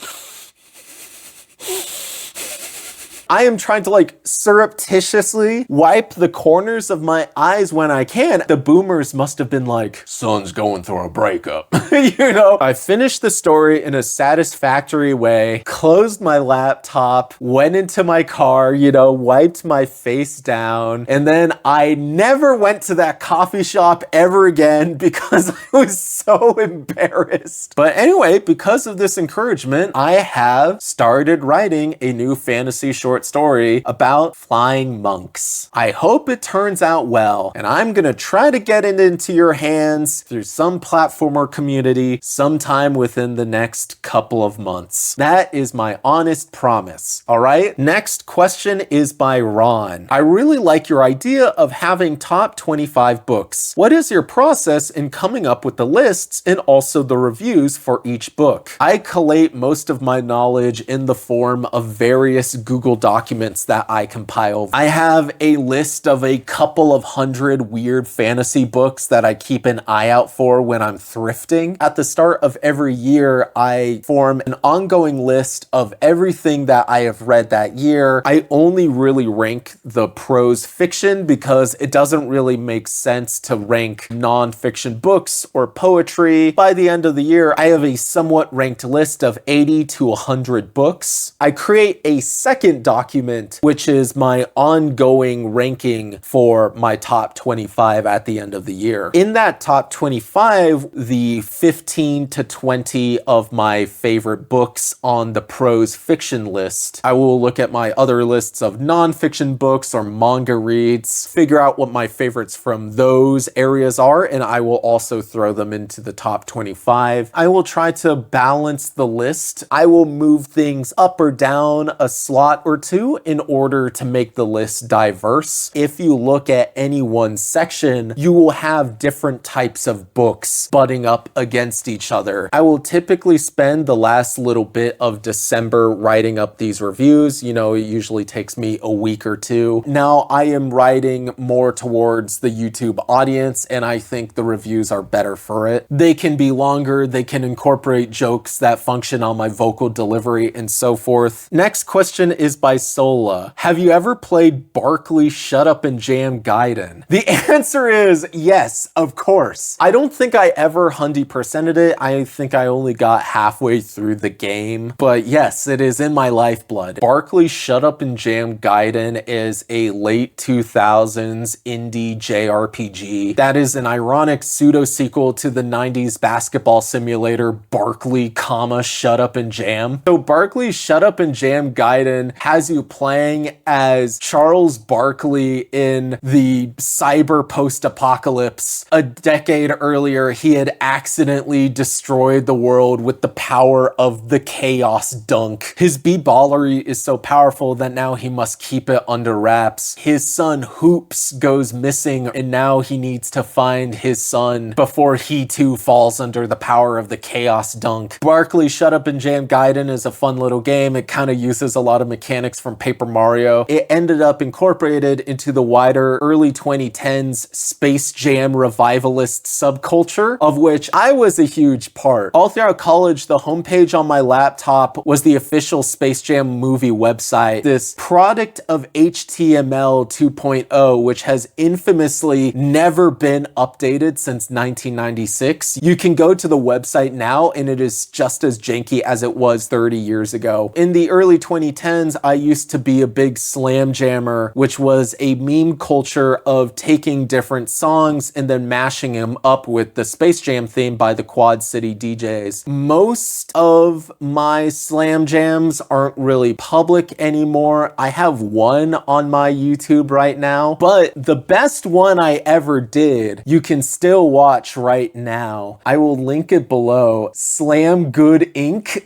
I am trying to surreptitiously wipe the corners of my eyes when I can. The boomers must have been like, son's going through a breakup. You know? I finished the story in a satisfactory way, closed my laptop, went into my car, wiped my face down, and then I never went to that coffee shop ever again because I was so embarrassed. But anyway, because of this encouragement, I have started writing a new fantasy short story about flying monks. I hope it turns out well, and I'm gonna try to get it into your hands through some platform or community sometime within the next couple of months. That is my honest promise. All right, next question is by Ron. I really like your idea of having top 25 books. What is your process in coming up with the lists and also the reviews for each book? I collate most of my knowledge in the form of various Google documents that I compile. I have a list of a couple of hundred weird fantasy books that I keep an eye out for when I'm thrifting. At the start of every year, I form an ongoing list of everything that I have read that year. I only really rank the prose fiction because it doesn't really make sense to rank non-fiction books or poetry. By the end of the year, I have a somewhat ranked list of 80 to 100 books. I create a second document, which is my ongoing ranking for my top 25 at the end of the year. In that top 25, the 15 to 20 of my favorite books on the prose fiction list, I will look at my other lists of non-fiction books or manga reads, figure out what my favorites from those areas are, and I will also throw them into the top 25. I will try to balance the list. I will move things up or down a slot or two in order to make the list diverse. If you look at any one section, you will have different types of books butting up against each other. I will typically spend the last little bit of December writing up these reviews. It usually takes me a week or two. Now I am writing more towards the YouTube audience, and I think the reviews are better for it. They can be longer, they can incorporate jokes that function on my vocal delivery and so forth. Next question is by by Sola. Have you ever played Barkley Shut Up and Jam Gaiden? The answer is yes, of course. I don't think I ever 100%ed it. I think I only got halfway through the game. But yes, it is in my lifeblood. Barkley Shut Up and Jam Gaiden is a late 2000s indie JRPG that is an ironic pseudo-sequel to the 90s basketball simulator Barkley, Shut Up and Jam. So Barkley Shut Up and Jam Gaiden has you playing as Charles Barkley in the cyber post-apocalypse. A decade earlier, he had accidentally destroyed the world with the power of the Chaos Dunk. His b-ballery is so powerful that now he must keep it under wraps. His son Hoops goes missing, and now he needs to find his son before he too falls under the power of the Chaos Dunk. Barkley Shut Up and Jam Gaiden is a fun little game. It kind of uses a lot of mechanics from Paper Mario. It ended up incorporated into the wider early 2010s Space Jam revivalist subculture, of which I was a huge part. All throughout college, the homepage on my laptop was the official Space Jam movie website, this product of HTML 2.0, which has infamously never been updated since 1996. You can go to the website now and it is just as janky as it was 30 years ago. In the early 2010s, I used to be a big slam jammer, which was a meme culture of taking different songs and then mashing them up with the Space Jam theme by the Quad City DJs. Most of my slam jams aren't really public anymore. I have one on my YouTube right now, but the best one I ever did, you can still watch right now. I will link it below. Slam Good Inc.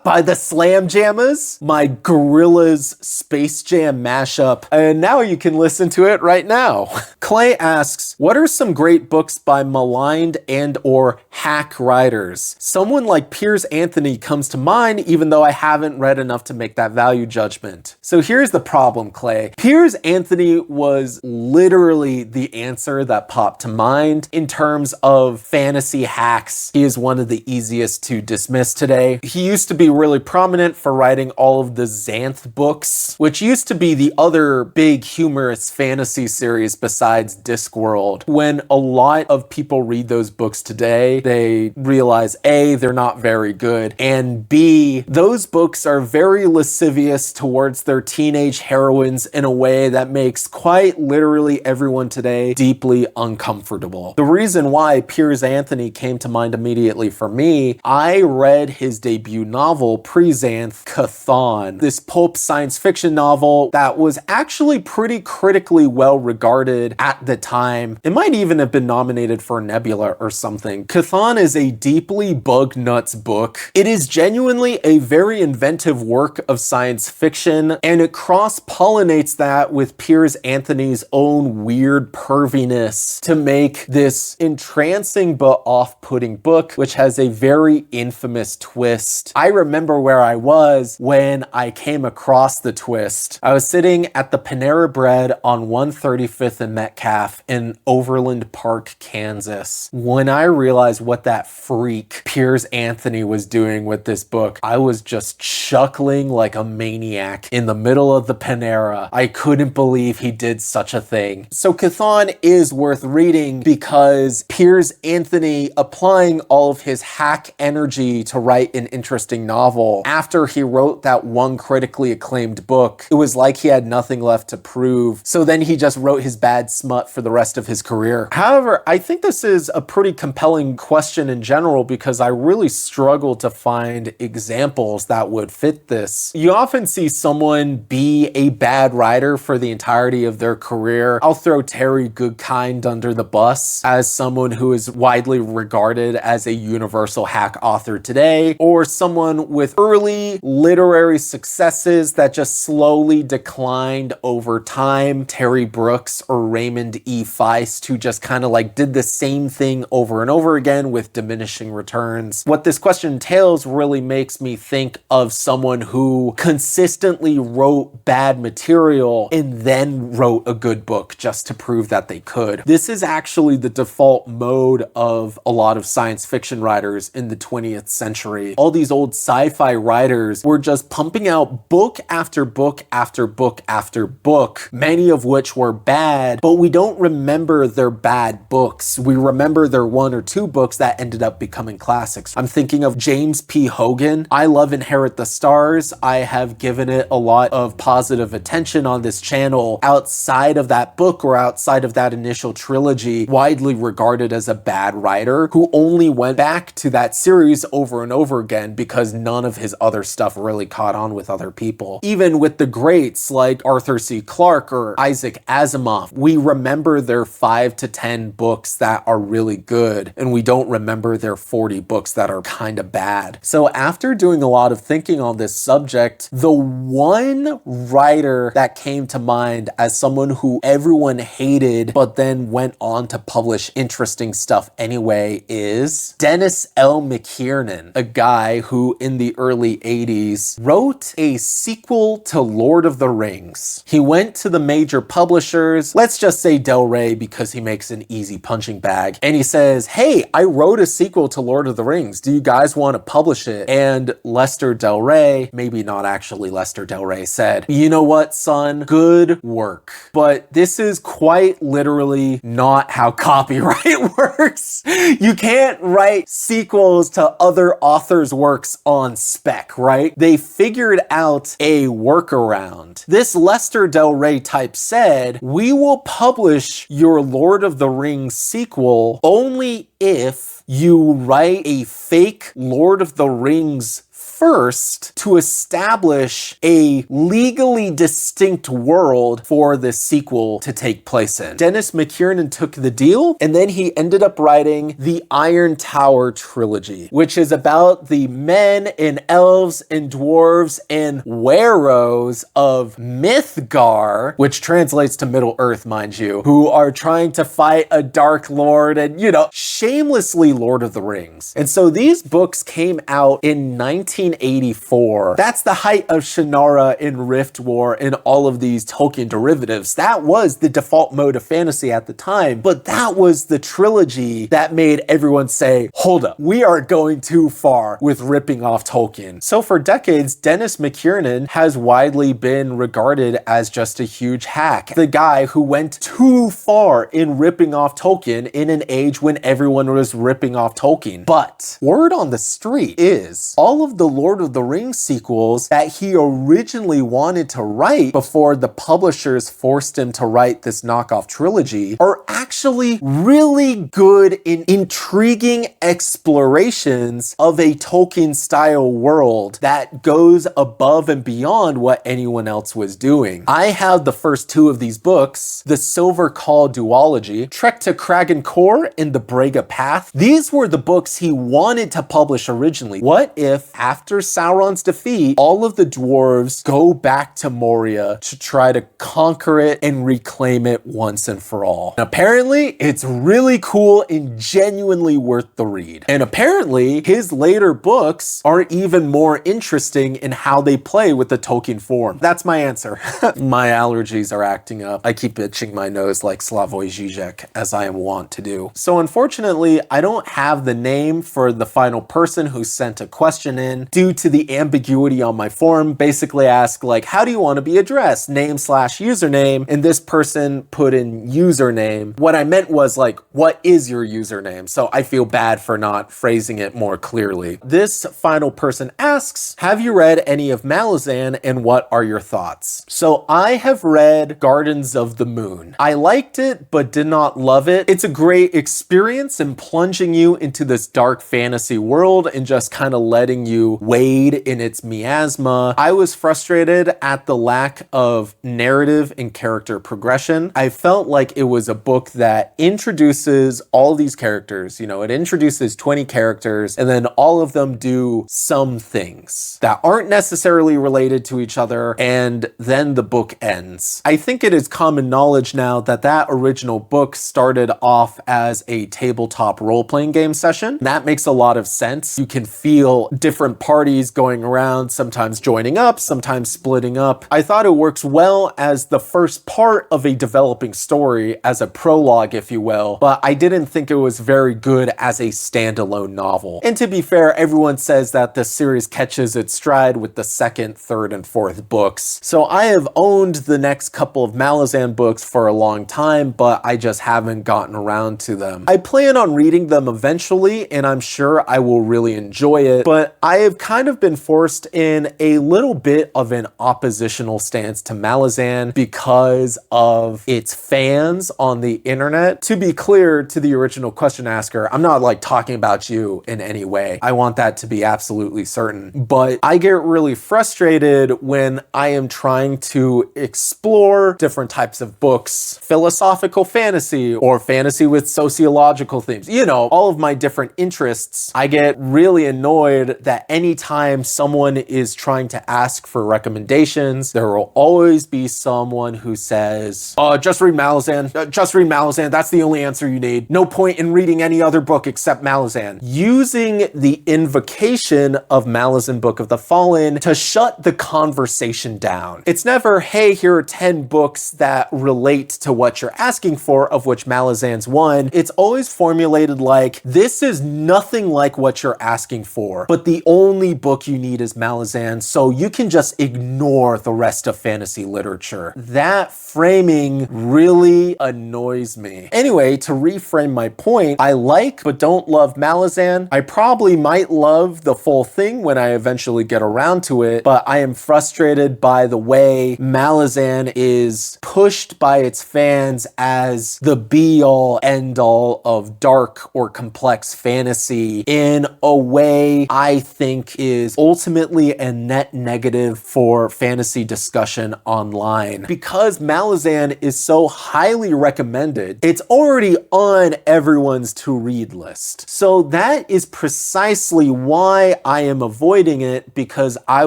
by the Slam Jammers, my Gorillaz Space Jam mashup, and now you can listen to it right now. Clay asks, what are some great books by maligned and or hack writers? Someone like Piers Anthony comes to mind, even though I haven't read enough to make that value judgment. So here's the problem, Clay. Piers Anthony was literally the answer that popped to mind in terms of fantasy hacks. He is one of the easiest to dismiss today. He used to be really prominent for writing all of the Xanth books, which used to be the other big humorous fantasy series besides Discworld. When a lot of people read those books today, they realize A, they're not very good, and B, those books are very lascivious towards their teenage heroines in a way that makes quite literally everyone today deeply uncomfortable. The reason why Piers Anthony came to mind immediately for me, I read his debut novel, pre-Xanth, Kallocain, this pulp science fiction novel that was actually pretty critically well regarded at the time. It might even have been nominated for a Nebula or something. Kallocain is a deeply bug nuts book. It is genuinely a very inventive work of science fiction, and it cross-pollinates that with Piers Anthony's own weird perviness to make this entrancing but off-putting book, which has a very infamous twist. I remember where I was when I came across the twist. I was sitting at the Panera Bread on 135th and Metcalf in Overland Park, Kansas. When I realized what that freak Piers Anthony was doing with this book, I was just chuckling like a maniac in the middle of the Panera. I couldn't believe he did such a thing. So Kallocain is worth reading because Piers Anthony, applying all of his hack energy to write an interesting novel, after he wrote that one critically acclaimed book, it was like he had nothing left to prove. So then he just wrote his bad smut for the rest of his career. However, I think this is a pretty compelling question in general because I really struggle to find examples that would fit this. You often see someone be a bad writer for the entirety of their career. I'll throw Terry Goodkind under the bus as someone who is widely regarded as a universal hack author today, or someone with early literary successes that just slowly declined over time. Terry Brooks or Raymond E. Feist, who just kind of like did the same thing over and over again with diminishing returns. What this question entails really makes me think of someone who consistently wrote bad material and then wrote a good book just to prove that they could. This is actually the default mode of a lot of science fiction writers in the 20th century. All these these old sci-fi writers were just pumping out book after book after book after book, many of which were bad, but we don't remember their bad books. We remember their 1 or 2 books that ended up becoming classics. I'm thinking of James P. Hogan. I love Inherit the Stars. I have given it a lot of positive attention on this channel. Outside of that book or outside of that initial trilogy, widely regarded as a bad writer who only went back to that series over and over again because none of his other stuff really caught on with other people. Even with the greats like Arthur C. Clarke or Isaac Asimov, we remember their 5 to 10 books that are really good, and we don't remember their 40 books that are kind of bad. So after doing a lot of thinking on this subject, the one writer that came to mind as someone who everyone hated but then went on to publish interesting stuff anyway is Dennis L. McKiernan, a guy who in the early 80s wrote a sequel to Lord of the Rings. He went to the major publishers, let's just say Del Rey because he makes an easy punching bag, and he says, hey, I wrote a sequel to Lord of the Rings. Do you guys want to publish it? And Lester Del Rey, maybe not actually Lester Del Rey, said, you know what, son, good work. But this is quite literally not how copyright works. You can't write sequels to other authors' works on spec, right? They figured out a workaround. This Lester Del Rey type said, we will publish your Lord of the Rings sequel only if you write a fake Lord of the Rings first to establish a legally distinct world for the sequel to take place in. Dennis McKiernan took the deal, and then he ended up writing the Iron Tower trilogy, which is about the men and elves and dwarves and weros of Mythgar, which translates to Middle Earth, mind you, who are trying to fight a Dark Lord and, you know, shamelessly Lord of the Rings. And so these books came out in 1984. That's the height of Shannara and Rift War and all of these Tolkien derivatives. That was the default mode of fantasy at the time, but that was the trilogy that made everyone say, hold up, we are going too far with ripping off Tolkien. So for decades, Dennis McKiernan has widely been regarded as just a huge hack. The guy who went too far in ripping off Tolkien in an age when everyone was ripping off Tolkien. But word on the street is all of the Lord of the Rings sequels that he originally wanted to write before the publishers forced him to write this knockoff trilogy are actually really good in intriguing explorations of a Tolkien-style world that goes above and beyond what anyone else was doing. I have the first 2 of these books, The Silver Call duology, Trek to Kragan Core, and The Brega Path. These were the books he wanted to publish originally. What if after Sauron's defeat, all of the dwarves go back to Moria to try to conquer it and reclaim it once and for all? And apparently, it's really cool and genuinely worth the read. And apparently, his later books are even more interesting in how they play with the Tolkien form. That's my answer. My allergies are acting up. I keep itching my nose like Slavoj Žižek, as I am wont to do. So unfortunately, I don't have the name for the final person who sent a question in due to the ambiguity on my form. Basically ask like, how do you want to be addressed? Name/username. And this person put in username. What I meant was like, what is your username? So I feel bad for not phrasing it more clearly. This final person asks, have you read any of Malazan and what are your thoughts? So I have read Gardens of the Moon. I liked it, but did not love it. It's a great experience in plunging you into this dark fantasy world and just kind of letting you wade in its miasma. I was frustrated at the lack of narrative and character progression. I felt like it was a book that introduces all these characters. You know, it introduces 20 characters and then all of them do some things that aren't necessarily related to each other, and then the book ends. I think it is common knowledge now that that original book started off as a tabletop role-playing game session. That makes a lot of sense. You can feel different parts parties going around, sometimes joining up, sometimes splitting up. I thought it works well as the first part of a developing story, as a prologue, if you will, but I didn't think it was very good as a standalone novel. And to be fair, everyone says that the series catches its stride with the second, third, and fourth books. So I have owned the next couple of Malazan books for a long time, but I just haven't gotten around to them. I plan on reading them eventually, and I'm sure I will really enjoy it, but I have kind of been forced in a little bit of an oppositional stance to Malazan because of its fans on the internet. To be clear to the original question asker, I'm not like talking about you in any way. I want that to be absolutely certain. But I get really frustrated when I am trying to explore different types of books, philosophical fantasy or fantasy with sociological themes, you know, all of my different interests. I get really annoyed that anytime someone is trying to ask for recommendations, there will always be someone who says, just read Malazan, just read Malazan, that's the only answer you need. No point in reading any other book except Malazan. Using the invocation of Malazan Book of the Fallen to shut the conversation down. It's never, hey, here are 10 books that relate to what you're asking for, of which Malazan's one. It's always formulated like, this is nothing like what you're asking for, but the only book you need is Malazan, so you can just ignore the rest of fantasy literature. That framing really annoys me. Anyway, to reframe my point, I like but don't love Malazan. I probably might love the full thing when I eventually get around to it, but I am frustrated by the way Malazan is pushed by its fans as the be-all, end-all of dark or complex fantasy in a way I think is ultimately a net negative for fantasy discussion online. Because Malazan is so highly recommended, it's already on everyone's to-read list. So that is precisely why I am avoiding it, because I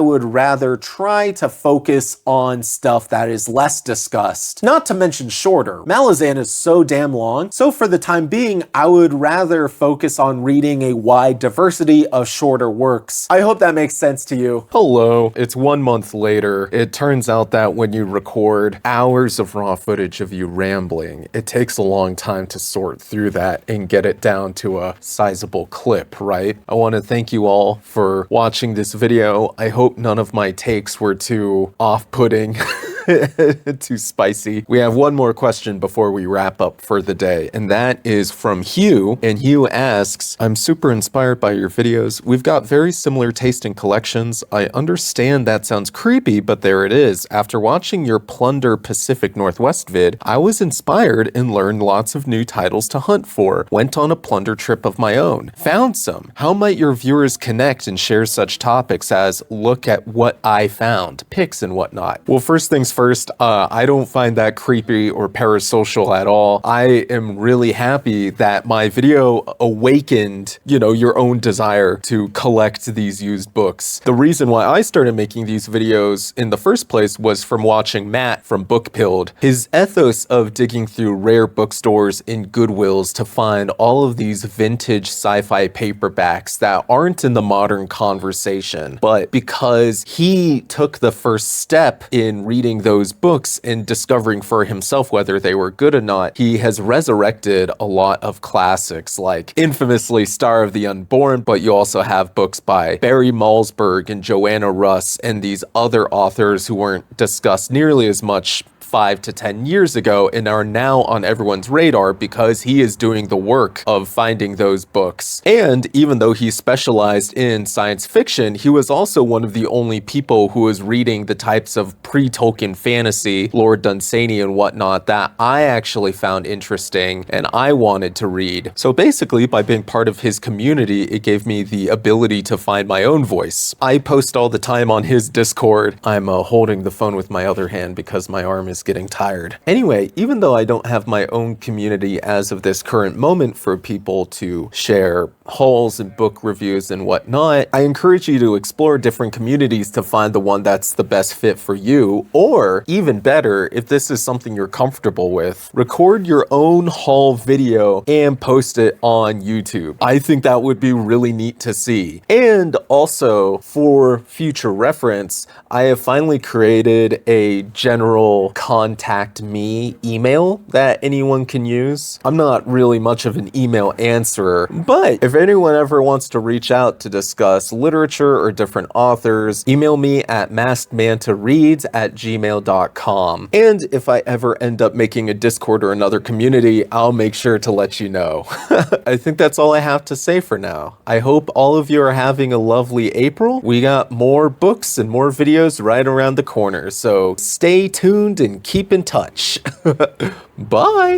would rather try to focus on stuff that is less discussed, not to mention shorter. Malazan is so damn long, so for the time being, I would rather focus on reading a wide diversity of shorter works. I hope that makes sense to you. Hello, it's 1 month later. It turns out that when you record hours of raw footage of you rambling, it takes a long time to sort through that and get it down to a sizable clip, right? I want to thank you all for watching this video. I hope none of my takes were too off-putting. Too spicy. We have one more question before we wrap up for the day, and that is from Hugh. And Hugh asks, I'm super inspired by your videos. We've got very similar taste in collections. I understand that sounds creepy, but there it is. After watching your Plunder Pacific Northwest vid, I was inspired and learned lots of new titles to hunt for. Went on a plunder trip of my own. Found some. How might your viewers connect and share such topics as look at what I found, pics and whatnot? Well, first things first, I don't find that creepy or parasocial at all. I am really happy that my video awakened, you know, your own desire to collect these used books. The reason why I started making these videos in the first place was from watching Matt from Bookpilled. His ethos of digging through rare bookstores and Goodwills to find all of these vintage sci-fi paperbacks that aren't in the modern conversation, but because he took the first step in reading those books and discovering for himself whether they were good or not, he has resurrected a lot of classics like infamously Star of the Unborn, but you also have books by Barry Malzberg and Joanna Russ and these other authors who weren't discussed nearly as much 5 to 10 years ago and are now on everyone's radar because he is doing the work of finding those books. And even though he specialized in science fiction, he was also one of the only people who was reading the types of pre-Tolkien fantasy, Lord Dunsany and whatnot, that I actually found interesting and I wanted to read. So basically, by being part of his community, it gave me the ability to find my own voice. I post all the time on his Discord. I'm holding the phone with my other hand because my arm is is getting tired. Anyway, even though I don't have my own community as of this current moment for people to share hauls and book reviews and whatnot, I encourage you to explore different communities to find the one that's the best fit for you, or even better, if this is something you're comfortable with, record your own haul video and post it on YouTube. I think that would be really neat to see. And also, for future reference, I have finally created a general contact me email that anyone can use. I'm not really much of an email answerer, but if anyone ever wants to reach out to discuss literature or different authors, email me at maskedmantoreads@gmail.com. And if I ever end up making a Discord or another community, I'll make sure to let you know. I think that's all I have to say for now. I hope all of you are having a lovely April. We got more books and more videos right around the corner, so stay tuned and keep in touch. Bye!